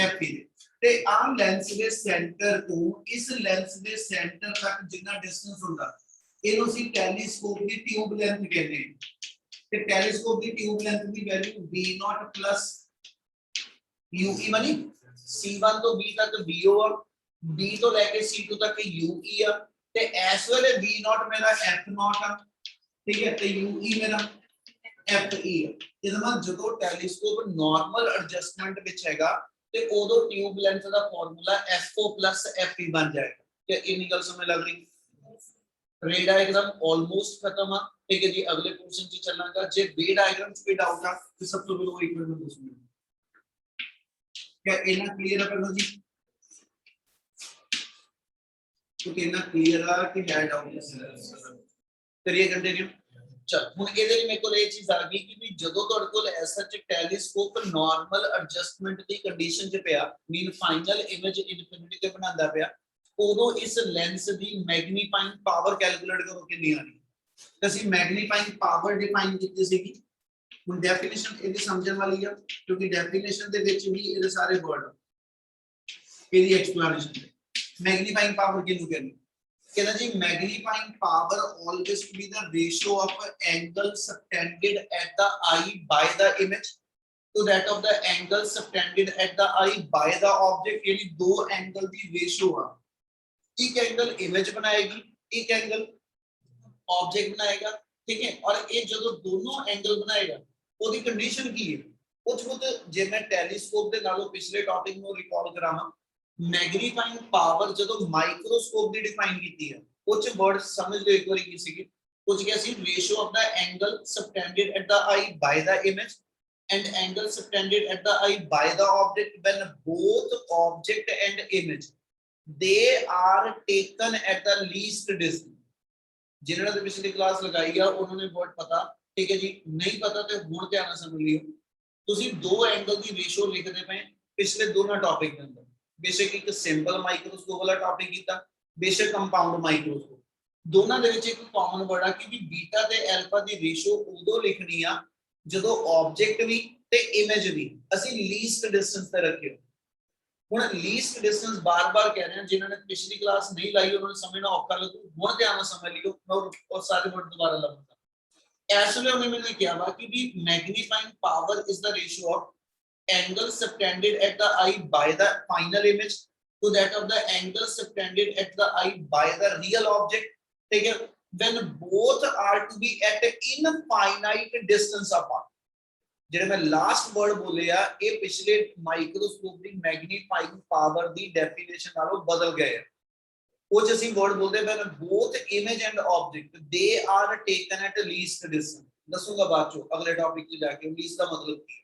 FE ਦੇ। ਤੇ ਆ ਲੈਂਸ ਦੇ ਸੈਂਟਰ ਤੋਂ ਇਸ ਲੈਂਸ ਦੇ ਸੈਂਟਰ ਤੱਕ ਜਿੰਨਾ ਡਿਸਟੈਂਸ ਹੁੰਦਾ ਇਹਨੂੰ ਅਸੀਂ ਟੈਲੀਸਕੋਪ ਦੀ ਟਿਊਬ ਲੈਂਥ ਕਹਿੰਦੇ ਹਾਂ। ਤੇ ਟੈਲੀਸਕੋਪ ਦੀ ਟਿਊਬ ਲੈਂਥ ਦੀ ਵੈਲਿਊ B0 plus UE ਬਣੀ। C1 ਤੋਂ B ਤੱਕ BO ਆ, B ਤੋਂ ਲੈ ਕੇ C2 ਤੱਕ UE ਆ, ਤੇ ਇਸ ਵੇਲੇ B0 ਮੇਰਾ F0 ਆ, ਠੀਕ ਹੈ, ਤੇ UE ਮੇਰਾ FE ਹੈ। ਇਹਦਾ ਮਤਲਬ ਜਦੋਂ ਟੈਲੀਸਕੋਪ ਨਾਰਮਲ ਐਡਜਸਟਮੈਂਟ ਵਿੱਚ ਹੈਗਾ ਤੇ ਉਦੋਂ ਟਿਊਬ ਲੈਂਥ ਦਾ ਫਾਰਮੂਲਾ FO plus FE ਬਣ ਜਾਏਗਾ। ਕਿ ਇੰਨੀ ਗੱਲ ਸਮਝ ਲੱਗ ਰਹੀ। ਰੇ ਡਾਇਗਰਾਮ ਆਲਮੋਸਟ ਖਤਮ ਆ, ਠੀਕ ਹੈ ਜੀ। ਅਗਲੇ ਕੁਐਸਚਨ 'ਚ ਚੱਲਾਂਗਾ। ਜੇ ਰੇ ਡਾਇਗਰਾਮ 'ਚ ਵੀ ਡਾਊਟ ਆ ਤੇ ਸਭ ਤੋਂ ਪਹਿਲਾਂ ਇੱਕ ਮਿੰਟ ਦੱਸੋ ਕਿ ਇਹਨਾਂ ਕਲੀਅਰ ਆ ਕਰੋ ਜੀ, ਕਿਉਂਕਿ ਇਹਨਾਂ ਕਲੀਅਰ ਆ ਕਿ ਹੈ ਡਾਊਟ। ਕਰੀਏ ਕੰਟੀਨਿਊ। चल ਹੁਣ ਇਹਦੇ ਲਈ ਮੇਰੇ ਕੋਲ ਇਹ ਚੀਜ਼ ਆ ਗਈ ਕਿ ਵੀ ਜਦੋਂ ਤੁਹਾਡੇ ਕੋਲ ਐਸਾ ਚ ਟੈਲੀਸਕੋਪ ਨਾਰਮਲ ਐਡਜਸਟਮੈਂਟ ਦੀ ਕੰਡੀਸ਼ਨ 'ਚ ਪਿਆ, ਮੀਨ ਫਾਈਨਲ ਇਮੇਜ ਇਨਫਿਨਿਟੀ ਤੇ ਬਣਾਉਂਦਾ ਪਿਆ, ਉਦੋਂ ਇਸ ਲੈਂਸ ਦੀ ਮੈਗਨੀਫਾਈਂਗ ਪਾਵਰ ਕੈਲਕੂਲੇਟ ਕਰੋ ਕਿੰਨੀ ਆਣੀ। ਤੇ ਅਸੀਂ ਮੈਗਨੀਫਾਈਂਗ ਪਾਵਰ ਡਿਫਾਈਨ ਕੀਤੀ ਸੀਗੀ। ਹੁਣ ਡੈਫੀਨੇਸ਼ਨ ਇਹਦੀ ਸਮਝਣ ਵਾਲੀ ਆ, ਕਿਉਂਕਿ ਡੈਫੀਨੇਸ਼ਨ ਦੇ ਵਿੱਚ ਵੀ ਇਹਦੇ ਸਾਰੇ ਵਰਡ ਇਹਦੀ ਐਕਸਪਲੇਨੇਸ਼ਨ। ਮੈਗਨੀਫਾਈਂਗ ਪਾਵਰ ਕਿਹਨੂੰ ਕਹਿੰਦੇ, कहना जी magnifying power always to be the ratio of angle subtended at the eye by the image to that of the angle subtended at the eye by the object। यानी दो angle की ratio है, एक angle image बनाएगी, एक angle object बनाएगा, ठीक है। और ये जो दोनों एंगल बनाएगा ਉਹਦੀ कंडीशन की है कुछ कुछ जे मैं टेलीस्कोप ਦੇ ਨਾਲੋਂ ਪਿਛਲੇ ਟੌਪਿਕ ਨੂੰ ਰਿਕਾਲ ਕਰਾਵਾਂ। मैग्नीफाइंग पावर जो माइक्रोस्कोप दी डिफाइन की है कुछ वर्ड समझ लो एक बार की सीगी। कुछ क्या सी ratio of the angle subtended at the eye by the image and angle subtended at the eye by the object when both object and image they are taken at the least distance. जिन्होंने तो पिछली class लगाई है उन्होंने word पता, ठीक है जी। नहीं पता तो हुण ध्यान नाल समझ लियो। तुसी दो एंगल दी रेशियो लिखदे पे पिछले दोनों टॉपिक के अंदर। बेशक एक सिंपल माइक्रोस्कोप वाला टॉपिक कीता, बेशक कंपाउंड माइक्रोस्कोप, ਦੋਨਾਂ ਦੇ ਵਿੱਚ ਇੱਕ ਕਾਮਨ ਵਰਡ ਆ ਕਿ ਬੀਟਾ ਤੇ ਐਲਫਾ ਦੀ ਰੇਸ਼ੋ ਉਦੋਂ ਲਿਖਣੀ ਆ ਜਦੋਂ ਆਬਜੈਕਟ ਵੀ ਤੇ ਇਮੇਜ ਵੀ ਅਸੀਂ ਲੀਸਟ ਡਿਸਟੈਂਸ ਤੇ ਰੱਖਿਓ। ਹੁਣ ਲੀਸਟ ਡਿਸਟੈਂਸ ਬਾਰ-ਬਾਰ ਕਹਿ ਰਹੇ ਹਾਂ, ਜਿਨ੍ਹਾਂ ਨੇ ਪਿਛਲੀ ਕਲਾਸ ਨਹੀਂ ਲਾਈ ਉਹਨਾਂ ਨੂੰ ਸਮਝਣਾ ਔਖਾ ਲੱਗੂ, ਹੁਣ ਧਿਆਨ ਨਾਲ ਸਮਝ ਲਿਓ। ਮੈਂ ਉਹ ਸਾਰੇ ਵਰਡ ਦੁਬਾਰਾ ਲਾਉਂਗਾ। ਐਕਚੁਅਲੀ ਉਹਨੇ ਮੈਨੂੰ ਕਿਹਾ ਵਾ ਕਿ ਵੀ magnifying power is the ratio of angle subtended at the eye by the final image to that of the angle subtended at the eye by the real object, ठीक है, when both are to be at infinite distance apart। ਜਿਹੜੇ ਮੈਂ last word ਬੋਲੇ ਆ ਇਹ ਪਿਛਲੇ microscope ਦੀ ਮੈਗਨੀਫਾਈਂਗ power ਦੀ definition ਨਾਲੋਂ ਬਦਲ ਗਏ ਆ। ਉਹ ਚ ਅਸੀਂ ਵਰਡ ਬੋਲਦੇ when both image and object they are taken at least distance। ਦੱਸੂਗਾ ਬਾਅਦ ਚੋਂ ਅਗਲੇ ਟੌਪਿਕ ਤੇ ਜਾ ਕੇ least ਦਾ ਮਤਲਬ ਕੀ ਹੈ।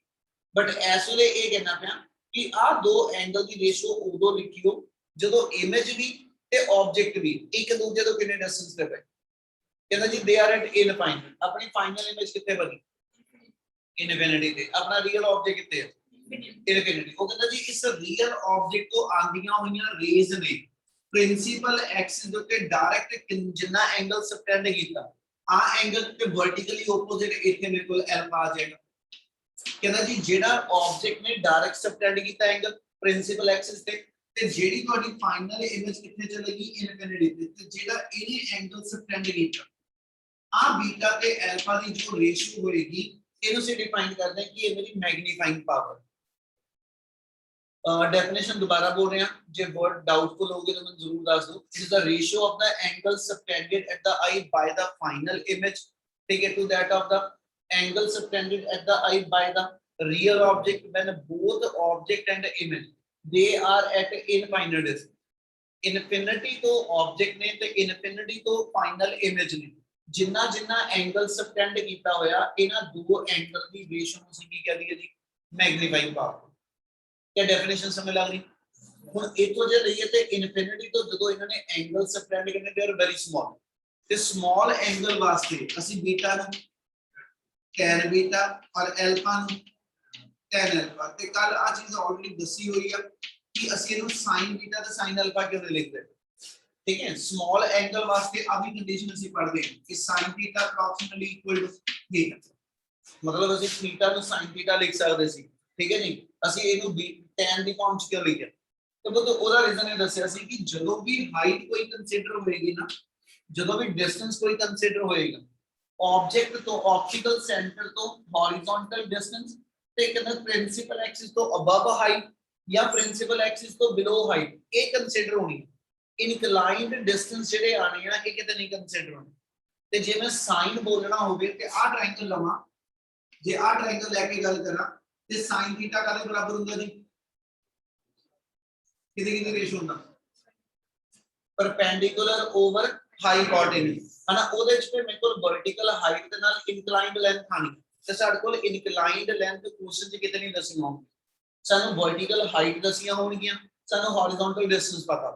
बट इस वे ये कहना पाया कि आ दो एंगल की रेशो उदों लिखियो जदों इमेज भी ते ऑब्जेक्ट भी एक दूसरे तो कितने डिस्टेंस पे पे कहना जी दे आर एट इनफाइनाइट। अपनी फाइनल इमेज कितने बनी इनफिनिटी ते, अपना रियल ऑब्जेक्ट कितने है इनफिनिटी। वो कहता जी इस रियल ऑब्जेक्ट तो आंदियां हुईयां रेज ने प्रिंसिपल एक्सिस दे उत्ते डायरेक्ट जिन्ना एंगल सबटेंड कीता आ एंगल ते वर्टिकली ओपोजिट इथे मेरे को अल्फा आ जाएगा। कहना जी जेड़ा ऑब्जेक्ट ने डायरेक्ट सबटेंड कीता एंगल प्रिंसिपल एक्सिस ते ते जेडी ਤੁਹਾਡੀ फाइनल इमेज कितने चलेगी इनफिनिटी ते ते जेड़ा इने एंगल सबटेंड कीता आ बीटा ते अल्फा दी जो रेशियो होएगी इनु से डिफाइन करते हैं कि ये मेरी मैग्नीफाइंग पावर। डेफिनेशन दोबारा बोल रहे हैं, जे वर्ड डाउटफुल हो गए तो मैं जरूर दस दूं। It is the ratio of the angle subtended at the eye by the final image, ठीक है, to that of the angle subtended at the eye by the real object when both object and image they are at infinite distance। infinity तो object ने ते infinity तो final image ने जिन्ना जिन्ना angle subtend कीता होया इना दो angle दी ratio ਨੂੰ ਅਸੀਂ ਕੀ ਕਹਿ ਦਈਏ ਜੀ मैग्नीफाइंग पावर। क्या डेफिनेशन समझ लग रही? ਹੁਣ ਇਤੋਂ ਜੇ ਲਈਏ ਤੇ infinity ਤੋਂ ਜਦੋਂ ਇਹਨਾਂ ਨੇ angle subtend ਕਰਨੇ they are very small ਤੇ small angle ਵਾਸਤੇ ਅਸੀਂ ਬੀਟਾ ਨੂੰ tan बीटा और अल्फा नु tan अल्फा ते कल आ चीज ऑलरेडी दसी हुई है कि ਅਸੀਂ ਇਹਨੂੰ sin बीटा ਤੇ sin अल्फा ਕਿਉਂ ਨਹੀਂ ਲਿਖਦੇ, ठीक है। स्मॉल एंगल वास्ते अभी कंडीशन ਅਸੀਂ ਪੜਦੇ ਹਾਂ कि sin theta approximately equal to theta, मतलब ਅਸੀਂ थीटा ਨੂੰ sin थीटा ਲਿਖ ਸਕਦੇ ਸੀ, ठीक है ਜੀ। ਅਸੀਂ ਇਹਨੂੰ tan ਦੀ ਫਾਰਮ ਚ ਕਿਉਂ ਲਿਖਿਆ ਤੇ ਉਹਦਾ ਰੀਜ਼ਨ ਇਹ ਦੱਸਿਆ ਸੀ ਕਿ ਜਦੋਂ ਵੀ ਹਾਈਟ ਕੋਈ ਕੰਸੀਡਰ ਹੋਏਗੀ ਨਾ, ਜਦੋਂ ਵੀ ਡਿਸਟੈਂਸ ਕੋਈ ਕੰਸੀਡਰ ਹੋਏਗਾ ऑब्जेक्ट तो ऑप्टिकल सेंटर तो हॉरिजॉन्टल डिस्टेंस ते कहना प्रिंसिपल एक्सिस तो अबव हाइट या प्रिंसिपल एक्सिस तो बिलो हाइट ये कंसीडर होनी है। इनक्लाइंड डिस्टेंस जेडे आने हैं ये किते नहीं कंसीडर होने। ते जे मैं साइन बोलना होवे ते आ ट्रायंगल लवा, जे आ ट्रायंगल लेके गल करा ते sin थीटा काले बराबर हुंदा जी किते किते रेशियो हुंदा परपेंडिकुलर ओवर हाइपोटेन्यूज है ना। ਉਹਦੇ ਚ ਫਿਰ ਮੇਰੇ ਕੋਲ वर्टिकल हाइट ਦੇ ਨਾਲ ਇਨਕਲਾਈਨਡ ਲੈਂਥ ਆਣੀ ਤੇ ਸਾਡੇ ਕੋਲ ਇਨਕਲਾਈਨਡ ਲੈਂਥ ਕੁਐਸਚਨ ਚ ਕਿਤਨੀ ਦੱਸਣੀ ਹੋਣੀ, ਸਾਨੂੰ वर्टिकल ਹਾਈਟ ਦੱਸੀਆਂ ਹੋਣਗੀਆਂ, ਸਾਨੂੰ ਹੌਰੀਜ਼ੌਂਟਲ ਡਿਸਟੈਂਸ ਪਤਾ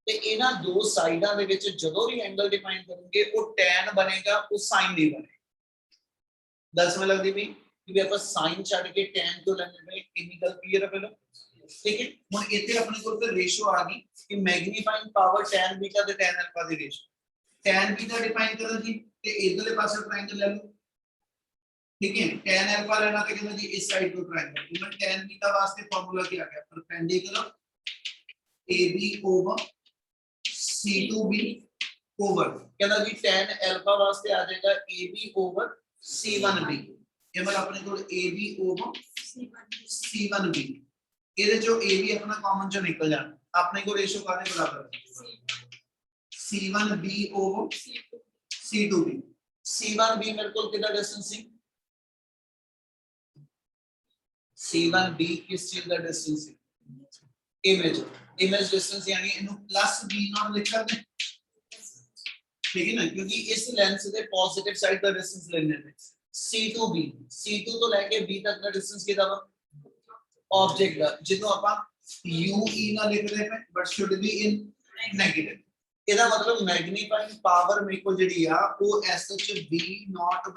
ਤੇ ਇਹਨਾਂ ਦੋ ਸਾਈਡਾਂ ਦੇ ਵਿੱਚ ਜਦੋਂ ਵੀ ਐਂਗਲ ਡਿਫਾਈਨ ਕਰੋਗੇ ਉਹ tan ਬਣੇਗਾ ਉਹ sin ਨਹੀਂ ਬਣੇਗਾ। ਦੱਸ ਮੈਂ ਲੱਗਦੀ ਵੀ ਕਿ ਆਪਾਂ sin ਛੱਡ ਕੇ tan ਕਿਉਂ ਲੈਣੇ ਪਏ ਇੰਨੀ ਗੱਲ ਕਲੀਅਰ ਹੈ ਪਹਿਲਾਂ, ठीक है। ਹੁਣ ਇੱਥੇ ਆਪਣੇ ਕੋਲ ਫਿਰ ਰੇਸ਼ੋ ਆ ਗਈ ਕਿ ਮੈਗਨੀਫਾਈਂਗ ਪਾਵਰ tan बीटा ਤੇ tan अल्फा ਦੀ ਰੇਸ਼ੋ tan बीटा डिफाइन करो जी ते इधरले पासे ट्रायंगल ले लो, ठीक है। tan अल्फा लेना तो कहना जी इस साइड को ट्रायंगल तो मैं tan बीटा वास्ते फार्मूला क्या आ गया perpendicular AB over C2B over कहना जी tan अल्फा वास्ते आ जाएगा AB ओवर C1B। ये मतलब अपने को AB ओवर C1B ਇਹਦੇ ਚੋਂ AB अपना कॉमन चो निकल जाना अपने को रेशियो काने बराबर है C1B over C2B। C1B मेरे को कितना डिस्टेंस सी C1B किस चीज का डिस्टेंस है इमेज डिस्टेंस यानी इनु प्लस B नॉट लिख सकते हैं, ठीक है ना, क्योंकि इस लेंस के पॉजिटिव साइड का डिस्टेंस लेने थे। C2B C2 तो लेके B तक का डिस्टेंस कितना वा ऑब्जेक्ट का जिसको अपन UE ना लिख रहे हैं but should be in negative. ਇਹਦਾ मतलब मैग्नीफाइंग पावर मेरे को ਜਿਹੜੀ ਆ ਉਹ SH V0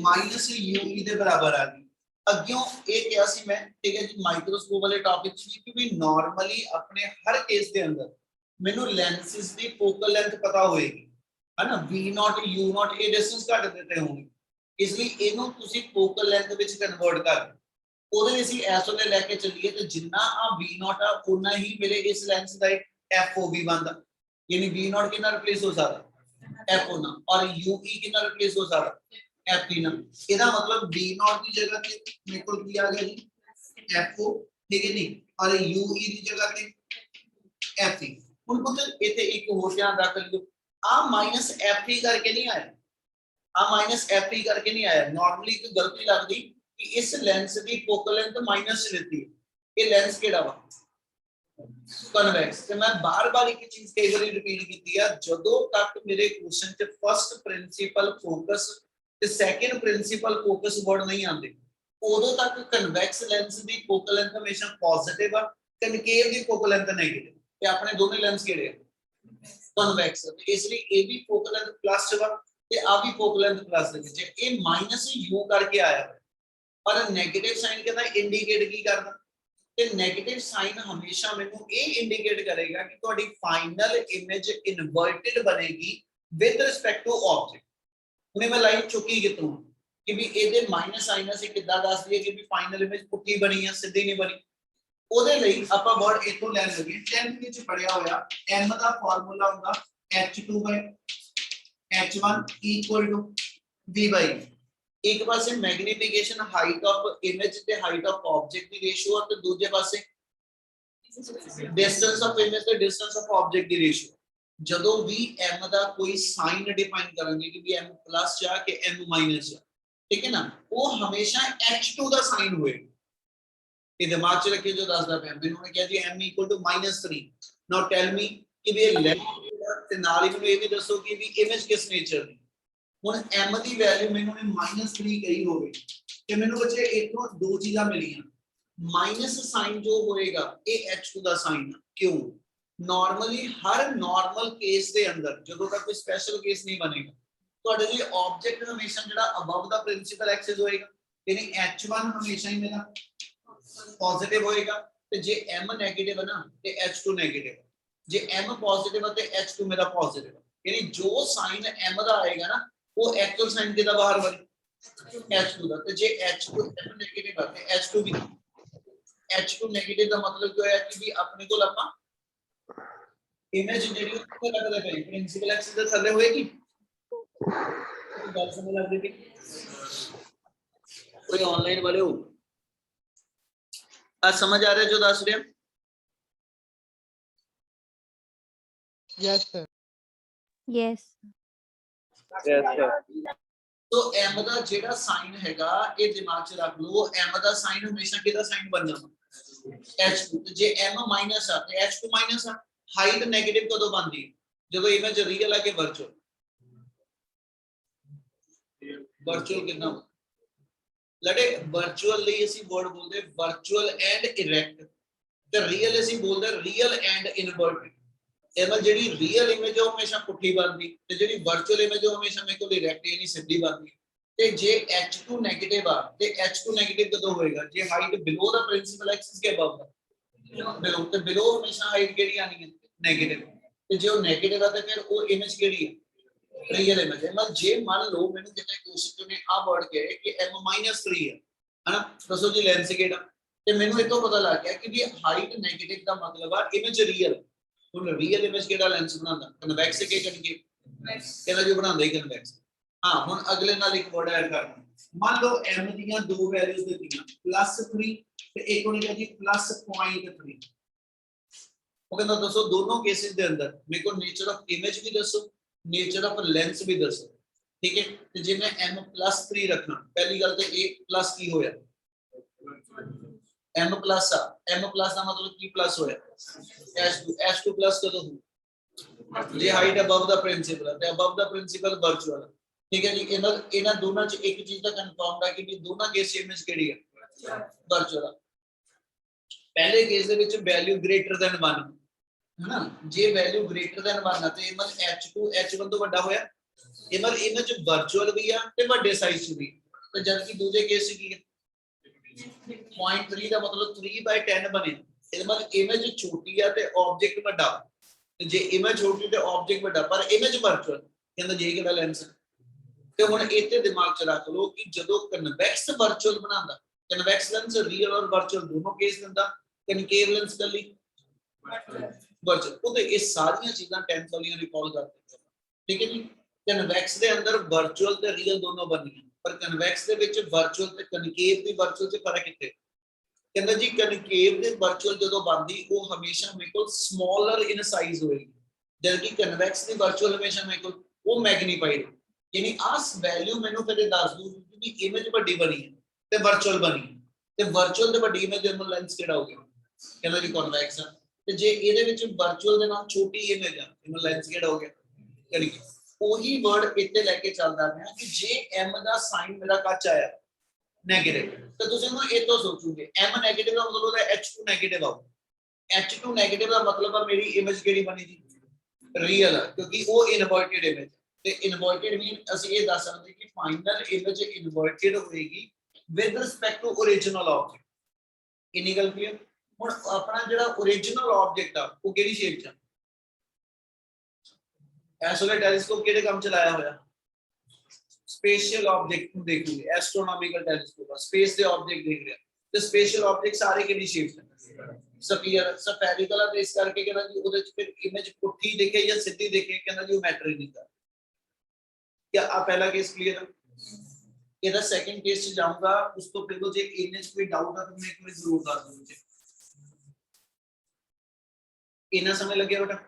माइनस UE ਦੇ ਬਰਾबर ਆ ਗਈ। ਅੱਗਿਓਂ ਇਹ ਕਿਹਾ ਸੀ ਮੈਂ, ਠੀਕ ਹੈ ਜੀ, ਮਾਈਕਰੋਸਕੋਪ ਵਾਲੇ ਟੌਪਿਕ ਚ ਕਿ ਵੀ ਨਾਰਮਲੀ ਆਪਣੇ ਹਰ ਕੇਸ ਦੇ ਅੰਦਰ ਮੈਨੂੰ ਲੈਂਸਿਸ ਦੀ ਫੋਕਲ ਲੈਂਥ ਪਤਾ ਹੋਏਗੀ है ना, v0 u0 ये डिस्टेंस घट देते होंगे, इसलिए इनू तुसी फोकल लेंथ विच कन्वर्ट कर ਉਹਦੇ ਲਈ ਅਸੀਂ ਇਸ ਵੇਲੇ ਲੈ ਕੇ ਚੱਲੀਏ ਤੇ ਜਿੰਨਾ ਆ v0 ਆ ਉਨਾ ਹੀ ਮੇਰੇ ਇਸ ਲੈਂਸ ਦਾ ਇੱਕ FOV ਬਣਦਾ, ਯਾਨੀ v0 ਕਿੰਨਾ ਰਿਪਲੇਸ ਹੋ ਸਕਦਾ FO ਨਾਲ, ਔਰ UE ਕਿੰਨਾ ਰਿਪਲੇਸ ਹੋ ਸਕਦਾ FP ਨਾਲ। ਇਹਦਾ ਮਤਲਬ v0 ਦੀ ਜਗ੍ਹਾ ਤੇ ਮੇਰੇ ਕੋਲ ਕੀ ਆ ਗਿਆ ਜੀ FO, ਠੀਕ ਹੈ ਨਹੀਂ, ਔਰ UE ਦੀ ਜਗ੍ਹਾ ਤੇ FE। ਹੁਣ ਪੁੱਤ ਇੱਥੇ ਇੱਕ ਹੋਰ ਧਿਆਨ ਰੱਖ ਲਿਓ, ਆ ਮਾਈਨਸ FE ਕਰਕੇ ਨਹੀਂ ਆਇਆ, ਆ ਮਾਈਨਸ FE ਕਰਕੇ ਨਹੀਂ ਆਇਆ। ਨਾਰਮਲੀ ਇੱਕ ਗਲਤੀ ਲੱਗਦੀ कि इस लेंस की फोकल लेंथ माइनस लेती है, ये लेंस केड़ा वा कन्वेक्स। ते मैं बार-बार एक चीज कई बार रिपीट कीती है, जदों तक मेरे क्वेश्चन च फर्स्ट प्रिंसिपल फोकस ते सेकंड प्रिंसिपल फोकस वर्ड नहीं आंदे, उदों तक कन्वेक्स लेंस दी फोकल लेंथ हमेशा पॉजिटिव आ, कनकेव दी फोकल लेंथ नेगेटिव। ते अपने दोनों लेंस केड़े आ कन्वेक्स, इसलिए ए भी फोकल लेंथ प्लस च वा ते आ भी फोकल लेंथ प्लस दे विच। ये माइनस यू करके आया पर नेगेटिव साइन कहता इंडिकेट की करदा, ते नेगेटिव साइन हमेशा मेनू ये इंडिकेट करेगा कि तुम्हारी फाइनल इमेज इन्वर्टेड बनेगी विद रिस्पेक्ट टू ऑब्जेक्ट। हुणे मैं लाइन चुकी कितों कि भी ਇਹਦੇ ਮਾਈਨਸ ਸਾਈਨ ਅਸੀਂ ਕਿੱਦਾਂ ਦੱਸ ਦਈਏ कि भी फाइनल इमेज ਪੁੱਠੀ ਬਣੀ ਆ ਸਿੱਧੀ ਨਹੀਂ ਬਣੀ। ਉਹਦੇ ਲਈ ਆਪਾਂ ਵਰਡ ਇਥੋਂ ਲੈਣ ਲੱਗੇ, 10th ਵਿੱਚ ਪੜਿਆ ਹੋਇਆ m ਦਾ ਫਾਰਮੂਲਾ ਹੁੰਦਾ h2 h1 v/, एक पासे मैग्निफिकेशन हाइट ऑफ इमेज ते height of object the ratio और ते दूसरे पासे डिस्टेंस ऑफ इमेज ते distance of object the ratio. जदों भी m दा कोई साइन डिफाइन करेंगे कि भी m प्लस या कि m माइनस या, ठीक है ना, वो हमेशा h2 दा साइन होए। ये दिमाग च रखिए जो दसदा पे मैंने उन्होंने कहा जी m = -3। नाउ टेल मी कि भी लेंथ ते नाल ही मैंने ये भी दसो कि भी इमेज किस नेचर दी। ਹੁਣ m ਦੀ ਵੈਲਿਊ ਮੈਨੂੰ ਨੇ -3 ਕਹੀ ਹੋਵੇ ਤੇ ਮੈਨੂੰ ਬੱਚੇ ਇਥੋਂ ਦੋ ਚੀਜ਼ਾਂ ਮਿਲੀਆਂ, ਮਾਈਨਸ ਸਾਈਨ ਜੋ ਹੋਏਗਾ ਇਹ h2 ਦਾ ਸਾਈਨ। ਕਿਉਂ? ਨਾਰਮਲੀ ਹਰ ਨਾਰਮਲ ਕੇਸ ਦੇ ਅੰਦਰ ਜਦੋਂ ਤੱਕ ਕੋਈ ਸਪੈਸ਼ਲ ਕੇਸ ਨਹੀਂ ਬਣੇਗਾ ਤੁਹਾਡੇ ਲਈ ਆਬਜੈਕਟ ਹਮੇਸ਼ਾ ਜਿਹੜਾ ਅਬਵ ਦਾ ਪ੍ਰਿੰਸੀਪਲ ਐਕਸਿਸ ਹੋਏਗਾ, ਯਾਨੀ h1 ਹਮੇਸ਼ਾ ਹੀ ਮੇਰਾ ਪੋਜ਼ਿਟਿਵ ਹੋਏਗਾ, ਤੇ ਜੇ m ਨੈਗੇਟਿਵ ਹੈ ਨਾ ਤੇ h2 ਨੈਗੇਟਿਵ, ਜੇ m ਪੋਜ਼ਿਟਿਵ ਹੈ ਤੇ h2 ਮੇਰਾ ਪੋਜ਼ਿਟਿਵ, ਯਾਨੀ ਜੋ ਸਾਈਨ m ਦਾ ਆਏਗਾ ਨਾ वो एक्चुअल साइन के बाहर वाली h2 ਦਾ, ਤੇ ਜੇ h2 नेगेटिव है ਤੇ h2 भी h2 नेगेटिव ਦਾ मतलब क्या है कि भी अपने को ਆਪਾਂ इमेज ਜਿਹੜੀ ਉੱਤੇ ਲੱਗਦਾ ਹੈ प्रिंसिपल एक्सिस ਦੇ ਥੱਲੇ ਹੋਏਗੀ। ਗੱਲ ਸਮਝ ਲੱਗਦੀ ਹੈ? कोई ऑनलाइन वाले हो आज समझ आ रहा है जो दस रहे? Yes sir. यस तो m ਦਾ ਜਿਹੜਾ ਸਾਈਨ ਹੈਗਾ ਇਹ ਦਿਮਾਗ 'ਚ ਰੱਖ ਲਓ, m ਦਾ ਸਾਈਨ ਹਮੇਸ਼ਾ ਕਿਹਦਾ ਸਾਈਨ ਬਣਨਾ h2, ਤੇ ਜੇ m ਮਾਈਨਸ ਆ ਤੇ h2 ਮਾਈਨਸ ਆ। ਹਾਈਟ 네ਗੇਟਿਵ ਕਦੋਂ ਬਣਦੀ ਹੈ? ਜਦੋਂ ਇਮੇਜ ਰੀਅਲ ਆ ਕਿ ਵਰਚੁਅਲ। ਵਰਚੁਅਲ ਕਿੰਨਾ ਲੜੇ ਵਰਚੁਅਲ ਲਈ ਅਸੀਂ ਵਰਡ ਬੋਲਦੇ ਵਰਚੁਅਲ ਐਂਡ ਇਰੈਕਟ, ਤੇ ਰੀਅਲ ਅਸੀਂ ਬੋਲਦੇ ਰੀਅਲ ਐਂਡ ਇਨਵਰਟਡ। एमल ਜਿਹੜੀ ਰੀਅਲ ਇਮੇਜ ਉਹ ਹਮੇਸ਼ਾ ਪੁੱਠੀ ਬਣਦੀ ਤੇ ਜਿਹੜੀ ਵਰਚੁਅਲ ਇਮੇਜ ਉਹ ਹਮੇਸ਼ਾ ਮੇਰੇ ਕੋਲ ਇਰੈਕਟ ਯਾਨੀ ਸਿੱਧੀ ਬਣਦੀ। ਤੇ ਜੇ h2 네ਗੇਟਿਵ ਆ ਤੇ h2 네ਗੇਟਿਵ ਕਦੋਂ ਹੋਏਗਾ? ਜੇ ਹਾਈਟ ਬਿਲੋ ਦਾ ਪ੍ਰਿੰਸੀਪਲ ਐਕਸਿਸ ਕੇ ਅਬਵ ਦਾ ਬਿਲੋ, ਤੇ ਬਿਲੋ ਹਮੇਸ਼ਾ ਹਾਈਟ ਕਿਹੜੀ ਆਣੀ ਹੈ 네ਗੇਟਿਵ, ਤੇ ਜੇ ਉਹ 네ਗੇਟਿਵ ਆ ਤੇ ਫਿਰ ਉਹ ਇਮੇਜ ਕਿਹੜੀ ਹੈ ਰੀਅਲ ਇਮੇਜ ਹੈ। ਮਤਲਬ ਜੇ ਮੰਨ ਲਓ ਮੈਨੂੰ ਕਿਤੇ ਕੁਐਸਚਨ ਨੇ ਆ ਵਰਡ ਕਿਹਾ ਕਿ m-3 ਹੈ ਹਨਾ, ਦੱਸੋ ਜੀ ਲੈਂਸ ਕਿਹੜਾ, ਤੇ ਮੈਨੂੰ ਇਤੋਂ ਪਤਾ ਲੱਗ ਗਿਆ ਕਿ ਵੀ ਹਾਈਟ 네ਗੇਟਿਵ ਦਾ ਮਤਲਬ ਆ ਇਮੇਜ ਰੀਅਲ। ਹੁਣ ਰੀਅਲ ਇਮੇਜ ਕਿਹੜਾ ਲੈਂਸ ਬਣਾਉਂਦਾ? ਕਨਵੈਕਸ ਕੇ ਕਣਗੇ ਇਹਦਾ ਜੋ ਬਣਾਉਂਦਾ ਹੀ ਕਨਵੈਕਸ। ਹਾਂ ਹੁਣ ਅਗਲੇ ਨਾਲ ਇੱਕ ਵਰਡ ਐਡ ਕਰਨਾ, ਮੰਨ ਲਓ m ਦੀਆਂ ਦੋ ਵੈਲਿਊਜ਼ ਦਿੱਤੀਆਂ +3 ਤੇ ਇੱਕ ਹੋਣੀ ਹੈ ਜੀ +0.3। ਉਹ ਕਹਿੰਦਾ ਦੱਸੋ ਦੋਨੋਂ ਕੇਸਿਸ ਦੇ ਅੰਦਰ ਮੇਰੇ ਕੋਲ ਨੇਚਰ ਆਫ ਇਮੇਜ ਵੀ ਦੱਸੋ, ਨੇਚਰ ਆਫ ਲੈਂਸ ਵੀ ਦੱਸੋ, ਠੀਕ ਹੈ। ਤੇ ਜੇ ਮੈਂ m+3 ਰੱਖਣਾ, ਪਹਿਲੀ ਗੱਲ ਤੇ ਇਹ ਪਲੱਸ ਕੀ ਹੋਇਆ m प्लस आ, m प्लस का मतलब की प्लस होया h2 प्लस कदों हो जे हाइट अबव द प्रिंसिपल है, अबव द प्रिंसिपल वर्चुअल, ठीक है जी। इना दोनों च एक चीज दा कंफर्म है कि भी दोनों केस इमेज केड़ी है वर्चुअल। पहले case they which value greater than 1 है ना, जे वैल्यू ग्रेटर देन 1 है ते इमेज h2 h1 तो बड़ा होया, इमेज वर्चुअल भी है ते बड़े साइज च भी, ते जबकि दूसरे केस की है 0.3 ਦਾ ਮਤਲਬ 3/10 ਬਣੇ। ਇਹਦਾ ਮਤਲਬ ਇਮੇਜ ਛੋਟੀ ਆ ਤੇ ਆਬਜੈਕਟ ਵੱਡਾ, ਤੇ ਜੇ ਇਮੇਜ ਛੋਟੀ ਤੇ ਆਬਜੈਕਟ ਵੱਡਾ ਪਰ ਇਮੇਜ ਵਰਚੁਅਲ, ਕਹਿੰਦਾ ਜੇ ਕਿਹੜਾ ਲੈਂਸ ਤੇ ਹੁਣ ਇੱਥੇ ਦਿਮਾਗ ਚ ਰੱਖ ਲਓ ਕਿ ਜਦੋਂ ਕਨਵੈਕਸ ਵਰਚੁਅਲ ਬਣਾਉਂਦਾ ਕਨਵੈਕਸ ਲੈਂਸ ਰੀਅਲ ਔਰ ਵਰਚੁਅਲ ਦੋਨੋਂ ਕੇਸ ਦਿੰਦਾ ਕਨਕੇਵ ਲੈਂਸ ਕੱਲੀ ਵਰਚੁਅਲ ਉਹਦੇ ਇਹ ਸਾਰੀਆਂ ਚੀਜ਼ਾਂ 10th ਵਾਲੀਆਂ ਰਿਕਾਲ ਕਰਦੇ ਠੀਕ ਹੈ ਜੀ ਕਨਵੈਕਸ ਦੇ ਅੰਦਰ ਵਰਚੁਅਲ ਤੇ ਰੀਅਲ ਦੋਨੋਂ ਬਣਦੀਆਂ ਪਰ ਕਨਵੈਕਸ ਦੇ ਵਿੱਚ ਵਰਚੁਅਲ ਤੇ ਕਨਕੇਵ ਦੀ ਵਰਚੁਅਲ ਚ ਫਰਕ ਕਿੱਥੇ ਕਹਿੰਦਾ ਜੀ ਕਨਕੇਵ ਦੇ ਵਰਚੁਅਲ ਜਦੋਂ ਬਣਦੀ ਉਹ ਹਮੇਸ਼ਾ ਮੇਰੇ ਕੋਲ ਸਮਾਲਰ ਇਨ ਸਾਈਜ਼ ਹੋਏਗੀ ਜਦਕਿ ਕਨਵੈਕਸ ਦੀ ਵਰਚੁਅਲ ਹਮੇਸ਼ਾ ਮੇਰੇ ਕੋਲ ਉਹ ਮੈਗਨੀਫਾਈਡ ਯਾਨੀ ਆਸ ਵੈਲਿਊ ਮੈਨੂੰ ਫਿਰ ਦੱਸ ਦੂ ਕਿ ਇਮੇਜ ਵੱਡੀ ਬਣੀ ਹੈ ਤੇ ਵਰਚੁਅਲ ਬਣੀ ਤੇ ਵਰਚੁਅਲ ਤੇ ਵੱਡੀ ਇਮੇਜ ਦੇ ਲੈਂਸ ਕਿਹੜਾ ਹੋ ਗਿਆ ਕਹਿੰਦਾ ਜੀ ਕਨਵੈਕਸ ਤੇ ਜੇ ਇਹਦੇ ਵਿੱਚ ਵਰਚੁਅਲ ਦੇ ਨਾਲ ਛੋਟੀ ਇਮੇਜ ਆ ਇਹਦਾ ਲੈਂਸ ਕਿਹੜਾ ਹੋ ਗਿਆ ਕਰੀ ਉਹੀ ਵਰਡ ਇੱਥੇ ਲੈ ਕੇ ਚੱਲਦਾ ਪਿਆ ਕਿ ਜੇ m ਦਾ ਸਾਈਨ ਮੇਰਾ ਕੱਚ ਆਇਆ ਨੈਗੇਟਿਵ ਤਾਂ ਤੁਸੀਂ ਇਹਨੂੰ ਇਹ ਤੋਂ ਸੋਚੋਗੇ m ਨੈਗੇਟਿਵ ਦਾ ਮਤਲਬ ਹੈ h2 ਨੈਗੇਟਿਵ ਆਉ h2 ਨੈਗੇਟਿਵ ਦਾ ਮਤਲਬ ਹੈ ਮੇਰੀ ਇਮੇਜ ਕਿਹੜੀ ਬਣੀ ਜੀ ਰੀਅਲ ਹੈ ਕਿਉਂਕਿ ਉਹ ਇਨਵਰਟਡ ਇਮੇਜ ਤੇ ਇਨਵਰਟਡ ਮੀਨ ਅਸੀਂ ਇਹ ਦੱਸ ਸਕਦੇ ਕਿ ਫਾਈਨਲ ਇਮੇਜ ਇਨਵਰਟਡ ਹੋਏਗੀ with respect to original object ਇਨੀ ਗੱਲ ਕਲੀਅਰ ਹੁਣ ਆਪਣਾ ਜਿਹੜਾ ओरिजिनल ਆਬਜੈਕਟ ਆ ਉਹ ਕਿਹੜੀ ਸ਼ੇਪ ਚ ਆ ਐਸ ਵਾਲਾ ਟੈਲੀਸਕੋਪ ਕਿਹੜੇ ਕੰਮ ਚ ਲਾਇਆ ਹੋਇਆ स्पेशियल ऑब्जेक्ट ਨੂੰ ਦੇਖੂਗੇ ਐਸਟ੍ਰੋਨੋਮਿਕਲ ਟੈਲੀਸਕੋਪ ਸਪੇਸ ਦੇ ਆਬਜੈਕਟ ਦੇਖ ਰਿਹਾ ਤੇ ਸਪੇਸ਼ਲ ਆਬਜੈਕਟ ਸਾਰੇ ਕਿਹੜੀ ਸ਼ੇਪ ਚ ਸਫੀਅਰ ਸਫੈਰਿਕਲ ਤੇ ਇਸ ਕਰਕੇ ਕਹਿੰਦਾ ਜੀ ਉਹਦੇ ਚ ਫਿਰ ਇਮੇਜ ਪੁੱਠੀ ਦਿਖੇ ਜਾਂ ਸਿੱਧੀ ਦਿਖੇ ਕਹਿੰਦਾ ਜੀ ਉਹ ਮੈਟਰ ਹੀ ਨਹੀਂ ਕਰਦਾ क्या आप पहला केस क्लियर है ਇਹਦਾ ਸੈਕੰਡ ਕੇਸ ਚ ਜਾਊਂਗਾ ਉਸ ਤੋਂ ਪਹਿਲਾਂ ਜੇ ਇਹਨੇ ਕੋਈ ਡਾਊਟ ਆ ਤਾਂ ਮੈਂ ਇੱਕ ਵਾਰ ਜ਼ਰੂਰ ਦੱਸ ਦੂੰ ਮੁਝੇ ਇਹਨਾਂ ਸਮਝ ਲੱਗਿਆ ਬੇਟਾ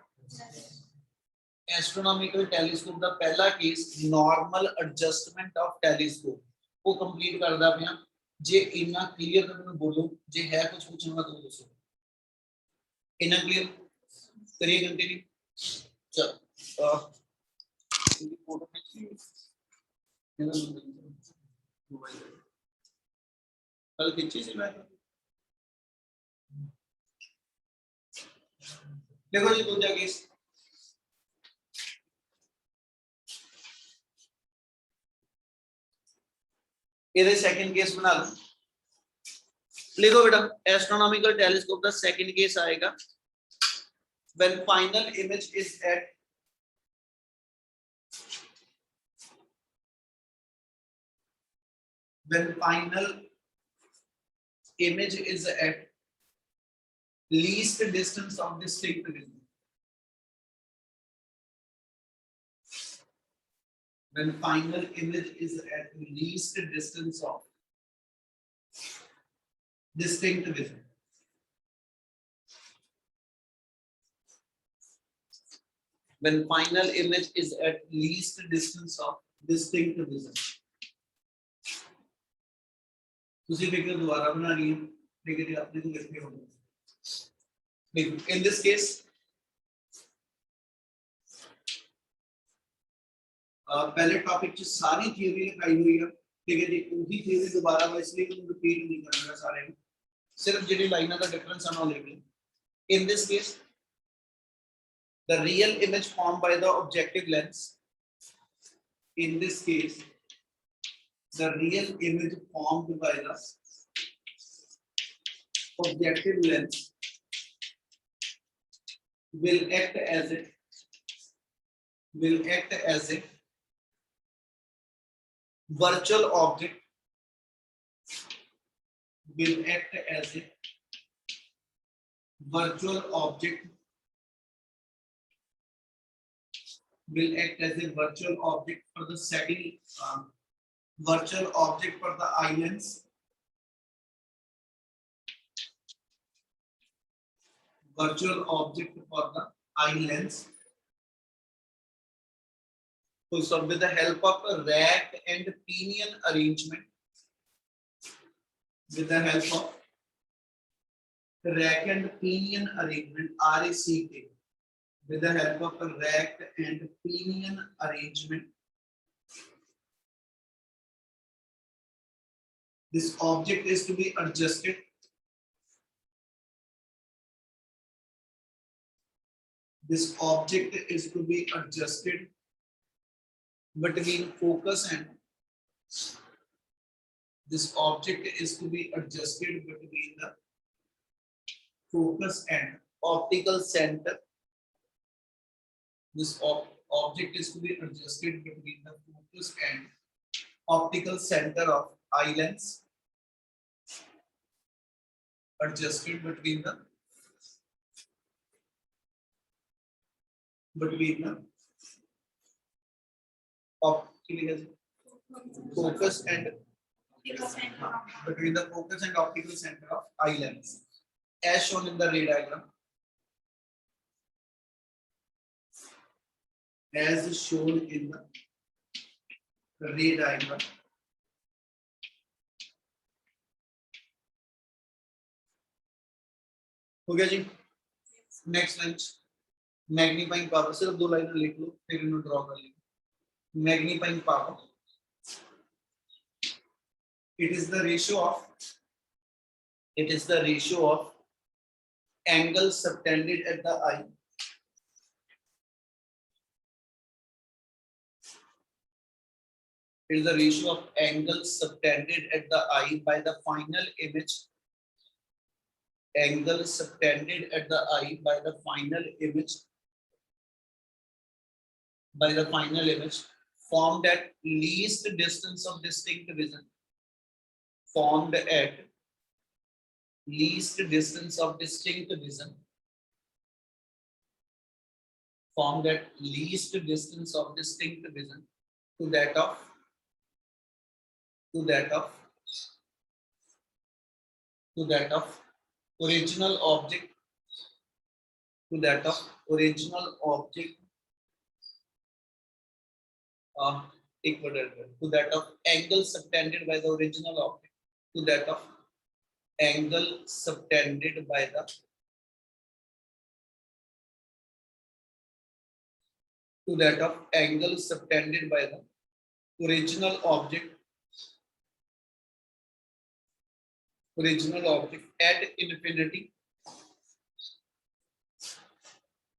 एस्ट्रोनॉमिकल टेलीस्कोप ਦਾ ਪਹਿਲਾ case normal adjustment of telescope ਉਹ ਕੰਪਲੀਟ ਕਰਦਾ ਪਿਆ ਜੇ ਇੰਨਾ ਕਲੀਅਰ ਤਾਂ ਮੈਨੂੰ ਬੋਲੋ ਜੇ ਹੈ ਕੁਝ ਪੁੱਛਣਾ ਤਾਂ ਦੱਸੋ ਇੰਨਾ ਕਲੀਅਰ ਕਰੀਏ ਕੰਟੀਨਿਊ ਚਲ फोटो कल खींची सी मैं देखो जी दूसरा केस ये सेकंड केस बना लो लिखो बेटा एस्ट्रोनॉमिकल टेलीस्कोप का सेकंड केस आएगा when final image is at when final image is at least distance of distinct vision. When final image is at least distance of distinct vision. When final image is at least distance of distinct vision. ਤੁਸੀਂ figure ਦੁਬਾਰਾ ਬਣਾਣੀ ਹੈ ਲੇਕਿਨ ਆਪਣੇ ਨੂੰ ਲਿਖੇ ਹੋਣੇ ਦੇਖੋ in this case पहले टॉपिक ਚ ਸਾਰੀ ਥਿਊਰੀ ਲਿਖਾਈ ਹੋਈ ਹੈ ਠੀਕ ਹੈ ਜੀ ਉਹੀ ਥਿਊਰੀ ਦੁਬਾਰਾ ਮੈਂ ਇਸ ਲਈ ਰਿਪੀਟ ਨਹੀਂ ਕਰਾਂਗਾ ਸਾਰੇ ਨੂੰ ਸਿਰਫ ਜਿਹੜੀ ਲਾਈਨਾਂ ਦਾ ਡਿਫਰੈਂਸ ਆ ਉਹ ਲਿਖ ਲਓ in this case the real image formed by the objective lens in this case the real image formed by the objective lens will act as a virtual object will act as a virtual object will act as a virtual object for the setting virtual object for the eye lens virtual object for the eye lens so with the help of a rack and pinion arrangement with the help of rack and pinion arrangement RACK with the help of a rack and pinion arrangement this object is to be adjusted this object is to be adjusted between focus and this object is to be adjusted between the focus and optical center this object is to be adjusted between the focus and optical center of eye lens, adjusted between the focus and between the focus and optical center of eye lens, as shown in the ray diagram. As shown in the ray diagram. हो गया जी. Next line magnifying power, सिर्फ 2 line लिख लो फिर इन्हें draw कर लो. Magnifying power, it is the ratio of angle subtended at the eye is the ratio of angle subtended at the eye by the final image. Angle subtended at the eye by the final image. Formed at least distance of distinct vision. Formed at least distance of distinct vision. Formed at least distance of distinct vision to that of original object, to that of angle subtended by the original object, to that of angle subtended by the original object at infinity.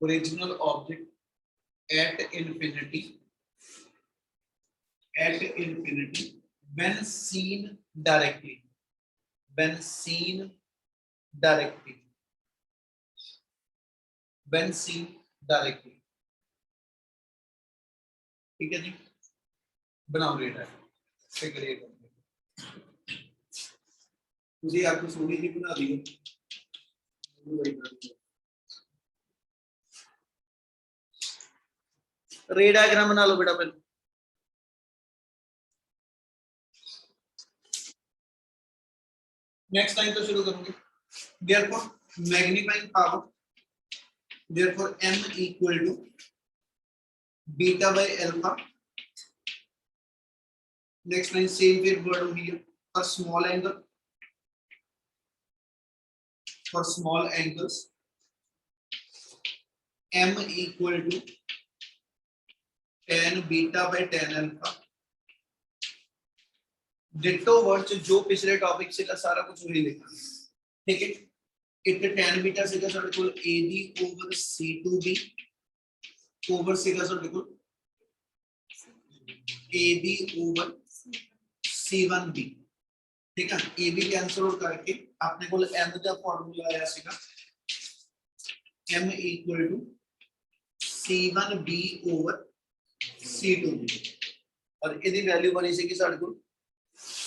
Original object at infinity when seen directly. ठीक है जी, बनाओ rate है मुझे आपको सोनी की बना दी. रे diagram बना लो बेटा पहले. नेक्स्ट लाइन तो शुरू करूंगी. Therefore magnifying power, therefore m equal to beta by alpha. Next line same word over here for small angle. For small angles, m equal to tan beta by tan alpha. Ditto word जो पिछले topic से का सारा कुछ वही लिखा. ठीक है, इट tan बीटा से का सारे को ab over c2b over से का सारे को ab over c1b. ठीक है, ab कैंसिल आउट करके आपने को m का फार्मूला आया सीगा m equal to c1b over c2b और यदि वैल्यू बनी सी कि सारे को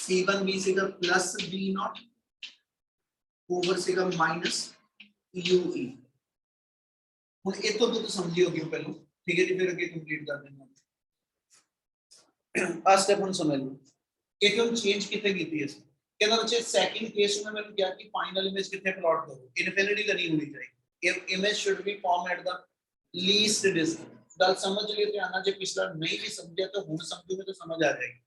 c1b से का प्लस b नॉट ओवर से का माइनस ue. ਹੁਣ ਇਹ ਤੋਂ ਤੁਸੀਂ ਸਮਝਿਓਗੇ ਪਹਿਲਾਂ. ਠੀਕ ਹੈ ਜੀ, ਫਿਰ ਅੱਗੇ ਕੰਪਲੀਟ ਕਰ ਦੇਣਾ. ਆ ਸਟੈਪ ਹੁਣ ਸਮਝ ਲਓ. ਇਹ ਤੋਂ ਚੇਂਜ ਕਿੱਥੇ ਕੀਤੀ ਹੈ. ਕਹਿੰਦਾ ਬੱਚੇ ਸੈਕਿੰਡ ਕੇਸ में मैंने किया कि फाइनल इमेज कितने प्लॉट करो. इनफिनिटी नहीं होनी चाहिए. Image should B form eight the least distance. गल समझ लिए ध्यान ਨਾਲ. ਜੇ ਪਿਛਲਾ ਨਹੀਂ ਵੀ ਸਮਝਿਆ ਤਾਂ ਹੁਣ ਸਮਝੋਗੇ ਤਾਂ ਸਮਝ ਆ ਜਾਏਗੀ.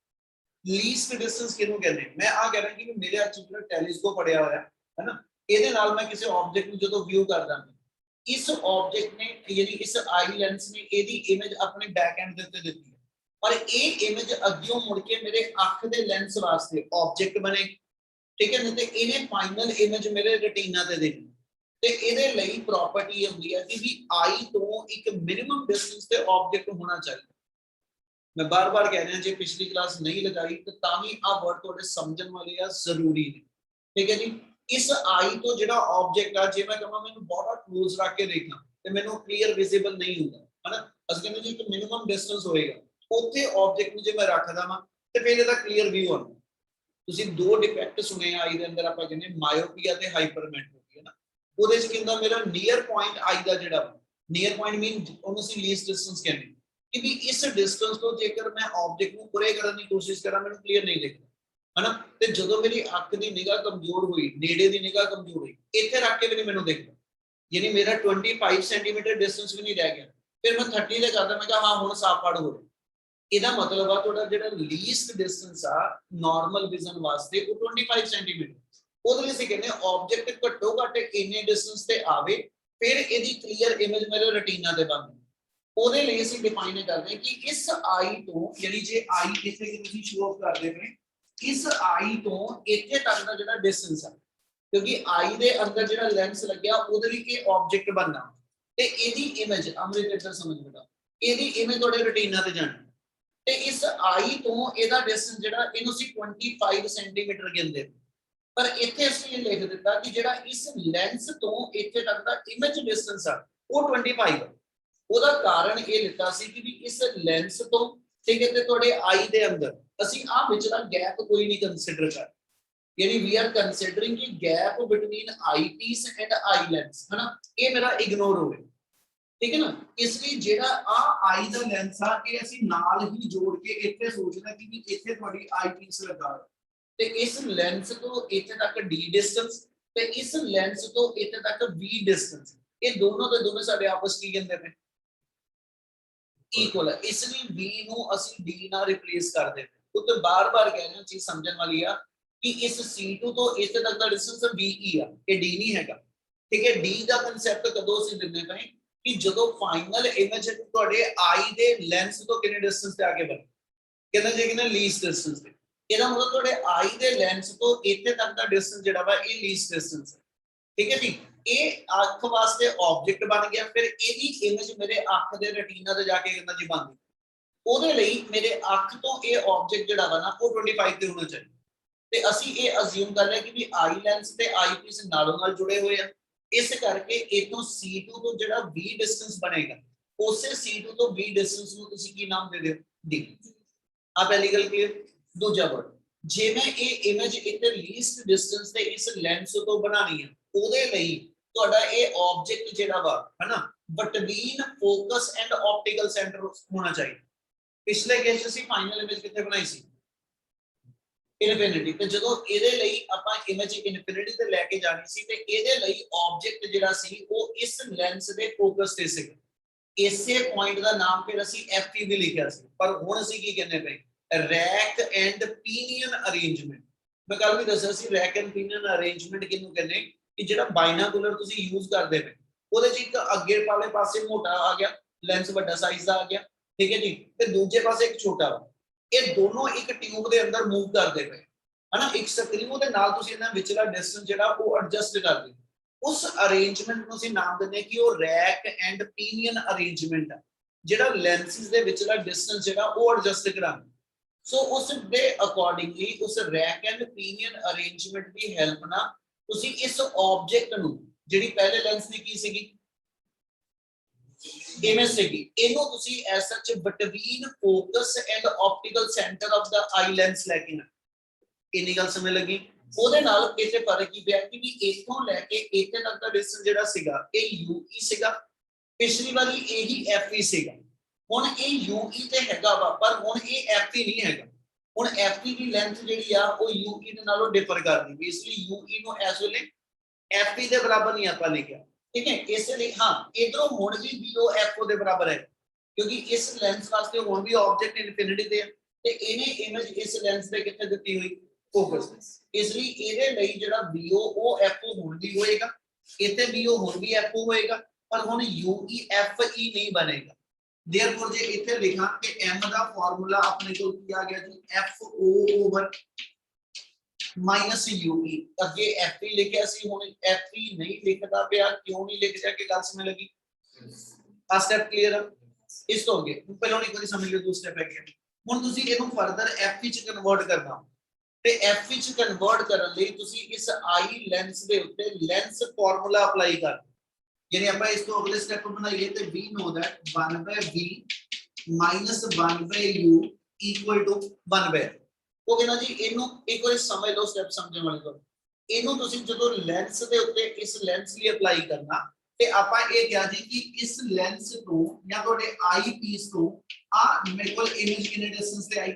ਲੀਸਟ ਡਿਸਟੈਂਸ ਕਿਹਨੂੰ ਕਹਿੰਦੇ. ਮੈਂ ਆ ਕਹਿ ਰਿਹਾ ਕਿ ਮੇਰੇ ਹੱਥ 'ਚ ਜਿਹੜਾ ਟੈਲੀਸਕੋਪ ਪੜਿਆ ਹੋਇਆ ਹੈ ਨਾ, ਇਹਦੇ ਨਾਲ ਮੈਂ ਕਿਸੇ ਆਬਜੈਕਟ ਨੂੰ ਜਦੋਂ ਵਿਊ ਕਰਦਾ ਹਾਂ, ਇਸ ਆਬਜੈਕਟ ਨੇ ਯਾਨੀ ਇਸ ਆਈ ਲੈਂਸ ਨੇ ਇਹਦੀ ਇਮੇਜ ਆਪਣੇ ਬੈਕ ਐਂਡ ਦੇ ਉੱਤੇ ਦਿੱਤੀ ਹੈ, ਪਰ ਇਹ ਇਮੇਜ ਅੱਗਿਓਂ ਮੁੜ ਕੇ ਮੇਰੇ ਅੱਖ ਦੇ ਲੈਂਸ ਵਾਸਤੇ ਆਬਜੈਕਟ ਬਣੇ. ਠੀਕ ਹੈ, ਤੇ ਇਹਨੇ ਫਾਈਨਲ ਇਮੇਜ ਮੇਰੇ ਰੈਟੀਨਾ ਤੇ ਦੇਖਣੀ. ਤੇ ਇਹਦੇ ਲਈ ਪ੍ਰੋਪਰਟੀ ਹੁੰਦੀ ਹੈ ਕਿ ਵੀ ਆਈ ਤੋਂ ਇੱਕ ਮਿਨੀਮਮ ਡਿਸਟੈਂਸ ਤੇ ਆਬਜੈਕਟ ਹੋਣਾ ਚਾਹੀਦਾ. मैं बार बार कह रहा जो पिछली क्लास नहीं लगाई तो ताकि आ वर्ड थोड़े समझण वाले आ जरूरी ने. ठीक है जी, इस आई तो जेड़ा ऑब्जेक्ट आ जे मैं कहां मैंने बहुत क्लोज रख के देखना ते मैंने क्लियर विजिबल नहीं होगा है ना. ਅਸੀਂ ਕਹਿੰਦੇ ਜੀ ਇੱਕ ਮਿਨੀਮਮ ਡਿਸਟੈਂਸ ਹੋਏਗਾ, ਉੱਥੇ ਆਬਜੈਕਟ ਨੂੰ ਜੇ ਮੈਂ ਰੱਖਦਾ ਵਾਂ ਤੇ ਫਿਰ ਇਹਦਾ ਕਲੀਅਰ ਵਿਊ ਆਉਂਦਾ। ਤੁਸੀਂ ਦੋ ਡਿਫੈਕਟ ਸੁਣੇ ਆਈ ਦੇ ਅੰਦਰ, ਆਪਾਂ ਕਹਿੰਦੇ ਮਾਇਓਪੀਆ ਤੇ ਹਾਈਪਰਮੈਟ੍ਰੋਪੀ, ਹੈ ਨਾ। ਉਹਦੇ ਚ ਕਿੰਦਾ ਮੇਰਾ ਨੀਅਰ ਪੁਆਇੰਟ ਆਈ ਦਾ ਜਿਹੜਾ ਨੀਅਰ ਪੁਆਇੰਟ ਮੀਨ ਉਹਨੂੰ ਅਸੀਂ ਲੀਸਟ ਡਿਸਟੈਂਸ ਕਹਿੰਦੇ ਕਿ ਵੀ ਇਸ ਡਿਸਟੈਂਸ ਤੋਂ ਜੇਕਰ ਮੈਂ ਆਬਜੈਕਟ ਨੂੰ ਪਰੇ ਕਰਨ ਦੀ ਕੋਸ਼ਿਸ਼ ਕਰਾਂ ਮੈਨੂੰ ਕਲੀਅਰ ਨਹੀਂ ਦਿਖਦਾ, ਹਨਾ। ਤੇ ਜਦੋਂ ਮੇਰੀ ਅੱਖ ਦੀ ਨਿਗਾਹ ਕਮਜ਼ੋਰ ਹੋਈ, ਨੇੜੇ ਦੀ ਨਿਗਾਹ ਕਮਜ਼ੋਰ ਹੋਈ, ਇੱਥੇ ਰੱਖ ਕੇ ਵੀ ਨਹੀਂ ਮੈਨੂੰ ਦਿਖਦਾ, ਯਾਨੀ ਮੇਰਾ 25 ਸੈਂਟੀਮੀਟਰ ਡਿਸਟੈਂਸ ਵੀ ਨਹੀਂ ਰਹਿ ਗਿਆ। ਫਿਰ ਮੈਂ 30 ਤੇ ਕਰਦਾ, ਮੈਂ ਕਿਹਾ ਹਾਂ ਹੁਣ ਸਾਫ਼ ਪੜ ਹੋ ਰਿਹਾ। ਇਹਦਾ ਮਤਲਬ ਆ ਤੁਹਾਡਾ ਜਿਹੜਾ ਲੀਸਟ ਡਿਸਟੈਂਸ ਆ ਨਾਰਮਲ ਵਿਜ਼ਨ ਵਾਸਤੇ ਉਹ 25 ਸੈਂਟੀਮੀਟਰ। ਉਹਦੇ ਲਈ ਅਸੀਂ ਕਹਿੰਦੇ ਆਬਜੈਕਟ ਘੱਟੋ ਘੱਟ ਇੰਨੇ ਡਿਸਟੈਂਸ ਤੇ ਆਵੇ, ਫਿਰ ਇਹਦੀ ਕਲੀਅਰ ਇਮੇਜ ਮੇਰੇ ਰੈਟੀਨਾ ਤੇ ਬਣਦੀ। ਉਹਦੇ ਲਈ ਅਸੀਂ ਡਿਫਾਈਨ ਕਰਦੇ ਹਾਂ ਕਿ ਇਸ ਆਈ ਤੋਂ, ਯਾਨੀ ਜੇ ਆਈ ਇੱਥੇ ਕਿ ਤੁਸੀਂ ਸ਼ੋ ਆਫ ਕਰਦੇ ਪਏ, ਇਸ ਆਈ ਤੋਂ ਇੱਥੇ ਤੱਕ ਦਾ ਜਿਹੜਾ ਡਿਸਟੈਂਸ ਆ, ਕਿਉਂਕਿ ਆਈ ਦੇ ਅੰਦਰ ਜਿਹੜਾ ਲੈਂਸ ਲੱਗਿਆ ਉਹਦੇ ਲਈ ਇਹ ਆਬਜੈਕਟ ਬਣਨਾ, ਤੇ ਇਹਦੀ ਇਮੇਜ ਅਮਰਿਤ ਇੱਧਰ ਸਮਝ ਬੇਟਾ, ਇਹਦੀ ਇਮੇਜ ਤੁਹਾਡੇ ਰੈਟੀਨਾ ਤੇ ਜਾਣੀ। ਤੇ ਇਸ ਆਈ ਤੋਂ ਇਹਦਾ ਡਿਸਟੈਂਸ ਜਿਹੜਾ ਇਹਨੂੰ ਅਸੀਂ 25 ਸੈਂਟੀਮੀਟਰ ਕਹਿੰਦੇ, ਪਰ ਇੱਥੇ ਅਸੀਂ ਇਹ ਲਿਖ ਦਿੱਤਾ ਕਿ ਜਿਹੜਾ ਇਸ ਲੈਂਸ ਤੋਂ ਇੱਥੇ ਤੱਕ ਦਾ ਇਮੇਜ ਡਿਸਟੈਂਸ ਆ ਉਹ 25 ਆ। ਉਹਦਾ ਕਾਰਨ ਇਹ ਲਿੱਤਾ ਸੀ ਕਿ ਵੀ ਇਸ ਲੈਂਸ ਤੋਂ ਠੀਕ ਹੈ ਤੇ ਤੁਹਾਡੇ ਆਈ ਦੇ ਅੰਦਰ ਅਸੀਂ ਆ ਵਿਚਲਾ ਗੈਪ ਕੋਈ ਨਹੀਂ ਕੰਸੀਡਰ ਕਰ, ਯਾਨੀ ਵੀ ਆਰ ਕੰਸੀਡਰਿੰਗ ਕਿ gap between I piece and I lens, ਹਨਾ, ਇਹ ਮੇਰਾ ਇਗਨੋਰ ਹੋਵੇ, ਠੀਕ ਹੈ ਨਾ। ਇਸ ਲਈ ਜਿਹੜਾ ਆ ਆਈ ਦਾ ਲੈਂਸ ਆ ਇਹ ਅਸੀਂ ਨਾਲ ਹੀ ਜੋੜ ਕੇ ਇੱਥੇ ਸੋਚਦਾ ਕਿ ਵੀ ਇੱਥੇ ਤੁਹਾਡੀ ਆਈ ਪੀਸ ਲੱਗਾ ਤੇ ਇਸ ਲੈਂਸ ਤੋਂ ਇੱਥੇ ਤੱਕ ਡੀ ਡਿਸਟੈਂਸ ਤੇ ਇਸ ਲੈਂਸ ਤੋਂ ਇੱਥੇ ਤੱਕ ਵੀ ਡਿਸਟੈਂਸ, ਇਹ ਦੋਨੋਂ ਦੇ ਦੋਨੋਂ ਸਾਡੇ ਆਪਸ ਕੀ ਕਹਿੰਦੇ ਨੇ ਇਕੁਅਲ ਹੈ। ਇਸ ਲਈ v ਨੂੰ ਅਸੀਂ d ਨਾਲ ਰਿਪਲੇਸ ਕਰ ਦਿੰਦੇ ਹਾਂ। ਉੱਤੇ ਬਾਰ-ਬਾਰ ਕਹਿ ਰਿਹਾ ਚੀਜ਼ ਸਮਝਣ ਵਾਲੀ ਆ ਕਿ ਇਸ C2 ਤੋਂ ਇੱਥੇ ਤੱਕ ਦਾ ਡਿਸਟੈਂਸ VE ਆ, ਇਹ d ਨਹੀਂ ਹੈਗਾ, ਠੀਕ ਹੈ। d ਦਾ ਕਨਸੈਪਟ ਕਦੋਂ ਅਸੀਂ ਦਿੰਦੇ ਪਏ ਕਿ ਜਦੋਂ ਫਾਈਨਲ ਇਮੇਜ ਤੁਹਾਡੇ ਆਈ ਦੇ ਲੈਂਸ ਤੋਂ ਕਿੰਨੇ ਡਿਸਟੈਂਸ ਤੇ ਆ ਕੇ ਬਣੇ, ਕਹਿੰਦਾ ਜੇ ਕਿੰਨਾ ਲੀਸਟ ਡਿਸਟੈਂਸ ਤੇ, ਇਹਦਾ ਮਤਲਬ ਤੁਹਾਡੇ ਆਈ ਦੇ ਲੈਂਸ ਤੋਂ ਇੱਥੇ ਤੱਕ ਦਾ ਡਿਸਟੈਂਸ ਜਿਹੜਾ ਵਾ ਇਹ ਲੀਸਟ ਡਿਸਟੈਂਸ ਹੈ, ਠੀਕ ਹੈ ਜੀ। ਇਹ ਅੱਖ ਵਾਸਤੇ ਆਬਜੈਕਟ ਬਣ ਗਿਆ, ਫਿਰ ਇਹਦੀ ਇਮੇਜ ਮੇਰੇ ਅੱਖ ਦੇ ਰੈਟੀਨਾ ਤੇ ਜਾ ਕੇ ਕਹਿੰਦਾ ਜੀ ਬਣਦੀ। ਉਹਦੇ ਲਈ ਮੇਰੇ ਅੱਖ ਤੋਂ ਇਹ ਆਬਜੈਕਟ ਜਿਹੜਾ ਵਾ ਨਾ ਉਹ 25 ਤੇ ਹੋਣਾ ਚਾਹੀਦਾ, ਤੇ ਅਸੀਂ ਇਹ ਅਸਿਊਮ ਕਰ ਲਿਆ ਕਿ ਵੀ ਆਈ ਲੈਂਸ ਤੇ ਆਈ ਪੀਸ ਨਾਲੋਂ ਨਾਲ ਜੁੜੇ ਹੋਏ ਆ। ਇਸ ਕਰਕੇ ਇਥੋਂ C2 ਤੋਂ ਜਿਹੜਾ V ਡਿਸਟੈਂਸ ਬਣੇਗਾ, ਉਸੇ C2 ਤੋਂ V ਡਿਸਟੈਂਸ ਨੂੰ ਤੁਸੀਂ ਕੀ ਨਾਮ ਦੇ ਦਿਓ D। ਆ ਪਹਿਲੀ ਗੱਲ ਕਲੀਅਰ। ਦੂਜਾ ਵਰਡ, ਜੇ ਮੈਂ ਇਹ ਇਮੇਜ ਇੱਥੇ ਲੀਸਟ ਡਿਸਟੈਂਸ ਤੇ ਇਸ ਲੈਂਸ ਤੋਂ ਬਣਾਣੀ ਹੈ, ਉਹਦੇ ਲਈ ਤੁਹਾਡਾ ਇਹ ਆਬਜੈਕਟ ਜਿਹੜਾ ਵਾ ਹਨਾ between focus and optical centre ਹੋਣਾ ਚਾਹੀਦਾ। ਪਿਛਲੇ ਕੇਸ ਅਸੀਂ ਫਾਈਨਲ ਇਮੇਜ ਕਿੱਥੇ ਬਣਾਈ ਸੀ ਇਨਫਿਨਿਟੀ, ਤੇ ਜਦੋਂ ਇਹਦੇ ਲਈ ਆਪਾਂ ਇਮੇਜ ਇਨਫਿਨਿਟੀ ਤੇ ਲੈ ਕੇ ਜਾਣੀ ਸੀ ਤੇ ਇਹਦੇ ਲਈ ਆਬਜੈਕਟ ਜਿਹੜਾ ਸੀ ਉਹ ਇਸ ਲੈਂਸ ਦੇ ਫੋਕਸ ਤੇ ਸੀ। ਇਸੇ ਪੁਆਇੰਟ ਦਾ ਨਾਮ ਫਿਰ ਅਸੀਂ FP ਵੀ ਲਿਖਿਆ ਸੀ, ਪਰ ਹੁਣ ਅਸੀਂ ਕੀ ਕਹਿੰਦੇ ਪਏ ਰੈਕ ਐਂਡ ਪੀਨੀਅਨ ਅਰੇਂਜਮੈਂਟ। ਮੈਂ ਕੱਲ ਵੀ ਦੱਸਿਆ ਸੀ ਰੈਕ ਐਂਡ ਪੀਨੀਅਨ ਅਰੇਂਜਮੈਂਟ ਕਿਹਨੂੰ ਕਹਿੰਦੇ ਕਿ ਜਿਹੜਾ ਬਾਇਨਾਕੂਲਰ ਤੁਸੀਂ ਯੂਜ਼ ਕਰਦੇ ਪਏ ਉਹਦੇ ਚ ਇੱਕ ਅੱਗੇ ਵਾਲੇ ਪਾਸੇ ਮੋਟਾ ਆ ਗਿਆ ਲੈਂਸ, ਵੱਡਾ ਸਾਈਜ਼ ਦਾ ਆ ਗਿਆ, ਠੀਕ ਹੈ ਜੀ, ਤੇ ਦੂਜੇ ਪਾਸੇ ਇੱਕ ਛੋਟਾ ਵਾ। ਇਹ ਦੋਨੋਂ ਇੱਕ ਟਿਊਬ ਦੇ ਅੰਦਰ ਮੂਵ ਕਰਦੇ ਪਏ ਹਨਾ, ਇੱਕ ਸਕਰੂ ਦੇ ਨਾਲ ਤੁਸੀਂ ਇਹਨਾਂ ਵਿਚਲਾ ਡਿਸਟੈਂਸ ਜਿਹੜਾ ਉਹ ਐਡਜਸਟ ਕਰਦੇ, ਉਸ ਅਰੇਂਜਮੈਂਟ ਨੂੰ ਅਸੀਂ ਨਾਮ ਦਿੰਦੇ ਕਿ ਉਹ ਰੈਕ ਐਂਡ ਪੀਨੀਅਨ ਅਰੇਂਜਮੈਂਟ ਆ, ਜਿਹੜਾ ਲੈਂਸਿਸ ਦੇ ਵਿਚਲਾ ਡਿਸਟੈਂਸ ਜਿਹੜਾ ਉਹ ਐਡਜਸਟ ਕਰਾਂਗੇ। ਸੋ ਉਸ ਦੇ ਅਕੋਰਡਿੰਗਲੀ ਉਸ rack and ਪੀਨੀਅਨ arrangement the help ਨਾਲ ਤੁਸੀਂ ਇਸ ਆਬਜੈਕਟ ਨੂੰ ਜਿਹੜੀ ਪਹਿਲੇ ਲੈਂਸ ਦੀ ਕੀ ਸੀਗੀ ਇਮੇਜ ਸੀਗੀ, ਇਹਨੂੰ ਤੁਸੀਂ ਐਸ ਸੱਚ between focus and optical centre of the I lens ਲੈ ਕੇ ਨਾ, ਇੰਨੀ ਗੱਲ ਸਮਝ ਲੱਗੀ। ਉਹਦੇ ਨਾਲ ਇੱਥੇ ਫਰਕ ਕੀ ਪਿਆ ਕਿ ਵੀ ਇੱਥੋਂ ਲੈ ਕੇ ਇੱਥੇ ਤੱਕ ਦਾ ਡਿਸਟੈਂਸ ਜਿਹੜਾ ਸੀਗਾ ਇਹ UE ਸੀਗਾ, ਪਿਛਲੀ ਵਾਰੀ ਇਹੀ FE ਸੀਗਾ, ਹੁਣ ਇਹ UE ਤੇ ਹੈਗਾ ਵਾ ਪਰ ਹੁਣ ਇਹ FE ਨਹੀਂ ਹੈਗਾ। ਹੁਣ FE ਦੀ ਲੈਂਥ ਜਿਹੜੀ ਆ ਉਹ UE ਦੇ ਨਾਲੋਂ ਡਿਫਰ ਕਰਦੀ ਵੀ, ਇਸ ਲਈ UE ਨੂੰ ਇਸ ਵੇਲੇ FE ਦੇ ਬਰਾਬਰ ਨਹੀਂ ਆਪਾਂ ਲਿਖਿਆ, ਠੀਕ ਹੈ। ਇਸ ਲਈ ਹਾਂ ਇਧਰੋਂ ਹੁਣ ਵੀ BO FO ਦੇ ਬਰਾਬਰ ਹੈ, ਕਿਉਂਕਿ ਇਸ ਲੈਂਸ ਵਾਸਤੇ ਹੁਣ ਵੀ ਆਬਜੈਕਟ ਇਨਫਿਨਿਟੀ ਤੇ ਹੈ ਤੇ ਇਹਨੇ ਇਮੇਜ ਇਸ ਲੈਂਸ ਦੇ ਕਿੱਥੇ ਦਿੱਤੀ ਹੋਈ ਫੋਕਸ, ਇਸ ਲਈ ਇਹਦੇ ਲਈ ਜਿਹੜਾ BO ਉਹ FO ਹੁਣ ਵੀ ਹੋਏਗਾ, ਇੱਥੇ BO ਹੁਣ ਵੀ FO ਹੋਏਗਾ, ਪਰ ਹੁਣ UE FE ਨਹੀਂ ਬਣੇਗਾ। देयरफॉर ਜੇ ਇੱਥੇ ਲਿਖਾਂ ਕਿ m ਦਾ ਫਾਰਮੂਲਾ ਆਪਣੇ ਕੋਲ ਕੀ ਆ ਗਿਆ ਜੀ FO ਓਵਰ ਮਾਈਨਸ UE, ਅੱਗੇ FE ਲਿਖਿਆ ਸੀ ਹੁਣ FE ਨਹੀਂ ਲਿਖਦਾ ਪਿਆ, ਕਿਉਂ ਨਹੀਂ ਲਿਖਿਆ ਕਿ ਗੱਲ ਸਮਝ ਲੱਗੀ। ਆ ਸਟੈਪ ਕਲੀਅਰ ਹੈ ਇਸ ਤੋਂ ਅੱਗੇ ਪਹਿਲਾਂ ਇੱਕ ਵਾਰੀ ਸਮਝ ਲਿਓ, ਦੂਸਰਾ ਸਟੈਪ ਹੈ ਗਿਆ। ਹੁਣ ਤੁਸੀਂ ਇਹਨੂੰ ਫਰਦਰ FE ਚ ਕਨਵਰਟ ਕਰਨਾ, ਤੇ FE ਚ ਕਨਵਰਟ ਕਰਨ ਲਈ ਤੁਸੀਂ ਇਸ ਆਈ ਲੈਂਸ ਦੇ ਉੱਤੇ ਲੈਂਸ ਫਾਰਮੂਲਾ ਅਪਲਾਈ ਕਰ, यानी ਆਪਾਂ ਇਸ ਤੋਂ ਅਗਲੇ ਸਟੈਪ ਬਣਾਈਏ ਤੇ we know that 1/v minus 1/u equal to 1/, ਉਹ ਕਹਿੰਦਾ ਜੀ ਇਹਨੂੰ ਇੱਕ ਵਾਰ ਸਮਝ ਲਓ, ਸਟੈਪ ਸਮਝਣ ਵਾਲੇ ਤੋਂ ਇਹਨੂੰ ਤੁਸੀਂ ਜਦੋਂ ਲੈਂਸ ਦੇ ਉੱਤੇ ਇਸ ਲੈਂਸ ਲਈ ਅਪਲਾਈ ਕਰਨਾ ਤੇ ਆਪਾਂ ਇਹ ਕਿਹਾ ਜੀ ਕਿ ਇਸ ਲੈਂਸ ਤੋਂ ਜਾਂ ਤੁਹਾਡੇ ਆਈ ਪੀਸ ਤੋਂ ਆ ਮੇਰੇ ਕੋਲ ਇਮੇਜ ਕਿੰਨੇ ਡਿਸਟੈਂਸ ਤੇ ਆਈ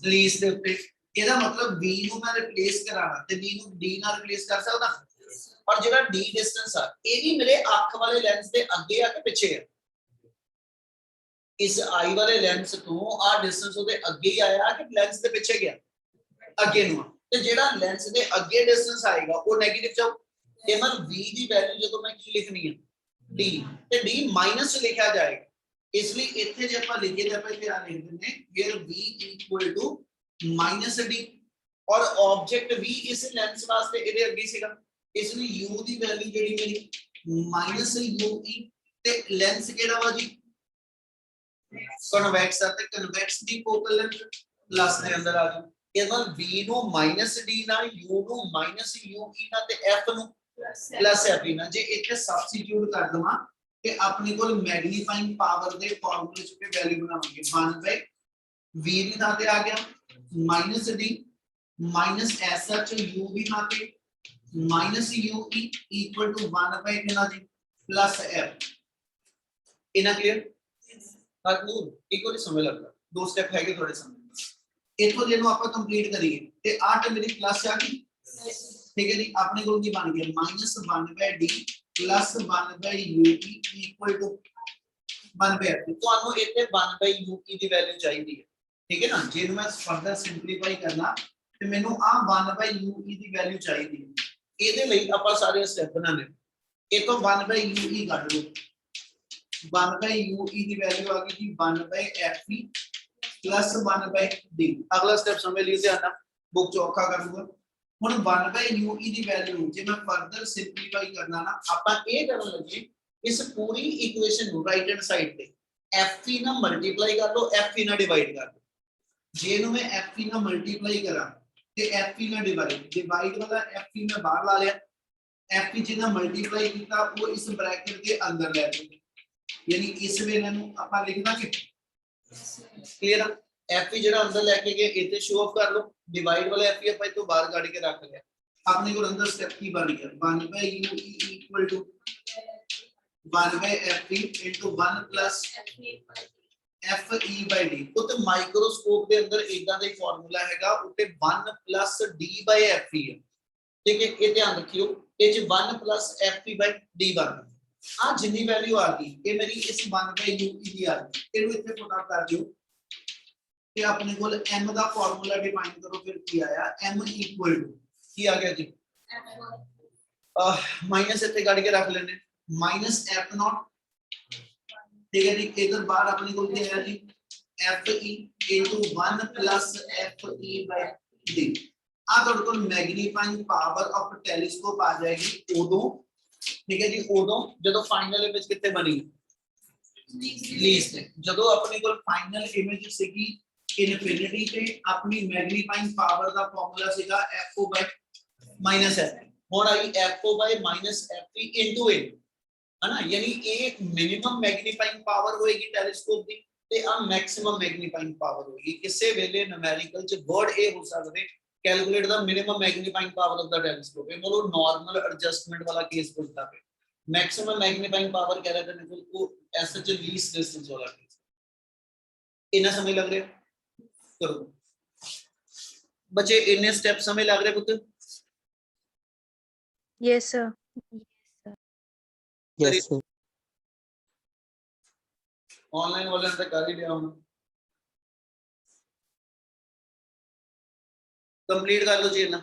ਲੀਸ ਦੇ ਉੱਤੇ, ਇਹਦਾ ਮਤਲਬ v ਨੂੰ ਮੈਂ ਰਿਪਲੇਸ ਕਰਾਣਾ ਤੇ v ਨੂੰ d ਨਾਲ ਰਿਪਲੇਸ ਕਰ ਸਕਦਾ, और ਜਿਹੜਾ d डिस्टेंस ਆ ਇਹ ਵੀ ਮੇਰੇ ਅੱਖ ਵਾਲੇ ਲੈਂਸ ਦੇ ਅੱਗੇ ਆ ਕਿ ਪਿੱਛੇ ਆ, ਇਸ ਆਈ ਵਾਲੇ ਲੈਂਸ ਤੋਂ ਆ ਡਿਸਟੈਂਸ ਉਹਦੇ ਅੱਗੇ ਹੀ ਆਇਆ ਕਿ ਲੈਂਸ ਦੇ ਪਿੱਛੇ ਗਿਆ, ਅੱਗੇ ਨੂੰ, ਤੇ ਜਿਹੜਾ ਲੈਂਸ ਦੇ ਅੱਗੇ ਡਿਸਟੈਂਸ ਆਏਗਾ ਉਹ ਨੈਗੇਟਿਵ ਜਾਊ, ਇਹ ਮਤਲਬ v ਦੀ ਵੈਲਿਊ ਜਦੋਂ ਮੈਂ ਕੀ ਲਿਖਣੀ ਹੈ d, ਤੇ d ਮਾਈਨਸ ਲਿਖਿਆ ਜਾਏਗਾ, ਇਸ ਲਈ ਇੱਥੇ ਜੇ ਆਪਾਂ ਲਿਖੀਏ ਤਾਂ ਆਪਾਂ ਇੱਥੇ ਆ ਲਿਖ ਦਿੰਦੇ where v equal to -d, ਔਰ ਆਬਜੈਕਟ v ਇਸ ਲੈਂਸ ਵਾਸਤੇ ਇਹਦੇ ਅੱਗੇ ਸੀਗਾ, ਇਸ ਲਈ u ਦੀ ਵੈਲਿਊ ਜਿਹੜੀ ਮੇਰੀ -ue, ਤੇ ਲੈਂਸ ਕਿਹੜਾ ਵਾ ਜੀ ਕਨਵੈਕਸ ਆ, ਤੇ ਕਨਵੈਕਸ ਦੀ ਫੋਕਲ ਲੈਂਥ ਪਲੱਸ ਦੇ ਅੰਦਰ ਆ ਜਾਊ, ਇਹ ਮਤਲਬ v ਨੂੰ -d ਨਾਲ u ਨੂੰ -ue ਨਾਲ ਤੇ f ਨੂੰ +f ਨਾਲ ਜੇ ਇੱਥੇ ਸਬਸਟੀਟਿਊਟ ਕਰ ਦਵਾਂ ਤੇ ਆਪਣੇ ਕੋਲ ਮੈਗਨੀਫਾਈਂਗ ਪਾਵਰ ਦੇ ਫਾਰਮੂਲੇ ਚ ਤੇ ਵੈਲਿਊ ਬਣਾਵਾਂਗੇ 1/v ਦੀ ਥਾਂ ਤੇ ਆ ਗਿਆ -d -sh u ਵੀ ਥਾਂ ਤੇ -ue equal to 1/, ਕਿੰਨਾ ਜੀ +f, ਇਹਨਾਂ ਕਲੀਅਰ ਨੂੰ ਇੱਕ ਵਾਰੀ ਸਮਝ ਲੱਗਦਾ, ਦੋ ਸਟੈਪ ਹੈਗੇ ਥੋੜੇ ਸਮਝ, ਇਥੋਂ ਜਿਹਨੂੰ ਆਪਾਂ ਕੰਪਲੀਟ ਕਰੀਏ ਤੇ ਆ ਟਰਮ ਮੇਰੀ ਪਲੱਸ ਆ ਗਈ, ਠੀਕ ਹੈ ਜੀ, ਆਪਣੇ ਕੋਲ ਕੀ ਬਣ ਗਿਆ -1/d + 1/ue equal to 1/f, ਤੁਹਾਨੂੰ ਇੱਥੇ 1/ue ਦੀ ਵੈਲਿਊ ਚਾਹੀਦੀ ਹੈ, ਠੀਕ ਹੈ ਨਾ, ਜੇ ਨੂੰ ਮੈਂ ਫਰਦਰ ਸਿੰਪਲੀਫਾਈ ਕਰਨਾ ਤੇ ਮੈਨੂੰ ਆ 1/ue ਦੀ ਵੈਲਿਊ ਚਾਹੀਦੀ ਹੈ, ਇਹਦੇ ਲਈ ਆਪਾਂ ਸਾਰੇ ਸਟੈਪ ਬਣਾਣੇ, ਇਹ ਤੋਂ 1/ue ਕੱਢ ਲਓ, 1/ue ਦੀ ਵੈਲਿਊ ਆ ਗਈ ਜੀ 1/fe + 1/d, ਅਗਲਾ ਸਟੈਪ ਸਮਝ ਲਿਓ ਧਿਆਨ ਨਾਲ, ਬੁੱਕ ਚੌਖਾ ਕਰੂਗਾ, ਹੁਣ 1/ue ਦੀ ਵੈਲਿਊ ਜੇ ਮੈਂ ਫਰਦਰ ਸਿੰਪਲੀਫਾਈ ਕਰਨਾ ਨਾ ਆਪਾਂ ਇਹ ਕਰਨ ਲੱਗੇ ਇਸ ਪੂਰੀ ਇਕੁਏਸ਼ਨ ਨੂੰ ਰਾਈਟ ਹੈਂਡ ਸਾਈਡ ਤੇ fe ਨਾਲ ਮਲਟੀਪਲਾਈ ਕਰ ਲਓ, fe ਨਾਲ ਡਿਵਾਈਡ ਕਰ ਲਓ, ਜੇ ਨੂੰ ਮੈਂ fe ਨਾਲ ਮਲਟੀਪਲਾਈ ਕਰਾਂ ਤੇ fe ਨਾਲ ਡਿਵਾਈਡ ਵਾਲਾ fe ਮੈਂ ਬਾਹਰ ਲਾ ਲਿਆ, fe ਜਿਹਨਾਂ ਮਲਟੀਪਲਾਈ ਕੀਤਾ ਉਹ ਇਸ ਬ੍ਰੈਕਟ ਦੇ ਅੰਦਰ ਲੈ ਜਾਓ, यानी इस ਵੇਲੇ ਨੂੰ ਆਪਾਂ ਲਿਖਦਾ ਕਿ ਕਲੀਅਰ ਆ, fe ਜਿਹੜਾ ਅੰਦਰ ਲੈ ਕੇ ਗਏ ਇੱਥੇ ਸ਼ੋ ਆਫ ਕਰ ਲਓ, ਡਿਵਾਈਡ ਵਾਲਾ fe ਆਪਾਂ ਇਤੋਂ ਬਾਹਰ ਕੱਢ ਕੇ ਰੱਖ ਲਿਆ, ਆਪਣੇ ਕੋਲ ਅੰਦਰ ਸਟੈਪ ਕੀ ਬਣ ਗਿਆ 1/ue equal to 1/fe into 1 plus fe/d, ਉੱਤੇ ਮਾਈਕਰੋਸਕੋਪ ਦੇ ਅੰਦਰ ਇਦਾਂ ਦਾ ਹੀ ਫਾਰਮੂਲਾ ਹੈਗਾ, ਉੱਤੇ 1 plus d/fe ਹੈ, ਠੀਕ ਹੈ, ਇਹ ਧਿਆਨ ਰੱਖਿਓ, ਇਹ ਚ 1 plus fe/d ਬਣਦਾ, ਆ ਜਿੰਨੀ ਵੈਲਿਊ ਆ ਗਈ ਇਹ ਮੇਰੀ ਇਸ 1/ue ਦੀ ਆ ਗਈ, ਇਹਨੂੰ ਇੱਥੇ ਪੁੱਟ ਅਪ ਕਰ ਦਿਓ ਤੇ ਆਪਣੇ ਕੋਲ m ਦਾ ਫਾਰਮੂਲਾ ਡਿਫਾਈਨ ਕਰੋ, ਫਿਰ ਕੀ ਆਇਆ m equal to ਕੀ ਆ ਗਿਆ ਜੀ ਮਾਈਨਸ ਇੱਥੇ ਕੱਢ ਕੇ ਰੱਖ ਲੈਣੇ -f0, ਠੀਕ ਹੈ ਜੀ, ਇਧਰ ਬਾਹਰ ਆਪਣੇ ਕੋਲ ਕੀ ਆਇਆ ਜੀ fe into 1 plus fe/d, ਆ ਤੁਹਾਡੇ ਕੋਲ ਮੈਗਨੀਫਾਈਂਗ ਪਾਵਰ ਆਫ ਟੈਲੀਸਕੋਪ ਆ ਜਾਏਗੀ ਉਦੋਂ, ठीक है जी, उदों ਜਦੋਂ ਫਾਈਨਲ ਇਮੇਜ ਕਿੱਥੇ ਬਣੀ ਲੀਸ ਤੇ, ਜਦੋਂ ਆਪਣੇ ਕੋਲ ਫਾਈਨਲ ਇਮੇਜ ਸੀਗੀ ਇਨਫਿਨਿਟੀ ਤੇ ਆਪਣੀ ਮੈਗਨੀਫਾਈਂਗ ਪਾਵਰ ਦਾ ਫਾਰਮੂਲਾ ਸੀਗਾ FO/-f, ਹੁਣ ਆਈ FO/-fe ਇਨਟੂ a, ਹਨਾ, ਯਾਨੀ ਇਹ ਮਿਨੀਮਮ ਮੈਗਨੀਫਾਈਂਗ ਪਾਵਰ ਹੋਏਗੀ ਟੈਲੀਸਕੋਪ ਦੀ ਤੇ ਆ ਮੈਕਸਿਮਮ ਮੈਗਨੀਫਾਈਂਗ ਪਾਵਰ ਹੋਏਗੀ, ਕਿਸੇ ਵੇਲੇ ਨਿਊਮੈਰੀਕਲ ਚ ਵਰਡ ਇਹ ਹੋ ਸਕਦੇ calculate the minimum magnifying power of the telescope, ये मतलब नॉर्मल एडजस्टमेंट वाला केस बोलता है, मैक्सिमम मैग्नीफाइंग पावर कह रहे थे मेरे को ऐसा जो लीस्ट डिस्टेंस वाला केस, इतना समय लग रहा करो बच्चे, इतने स्टेप समय लग रहे पुत्र, Yes, sir. Yes, sir. Online वाले ने कर ही लिया होना, कंप्लीट कर लो जी ना।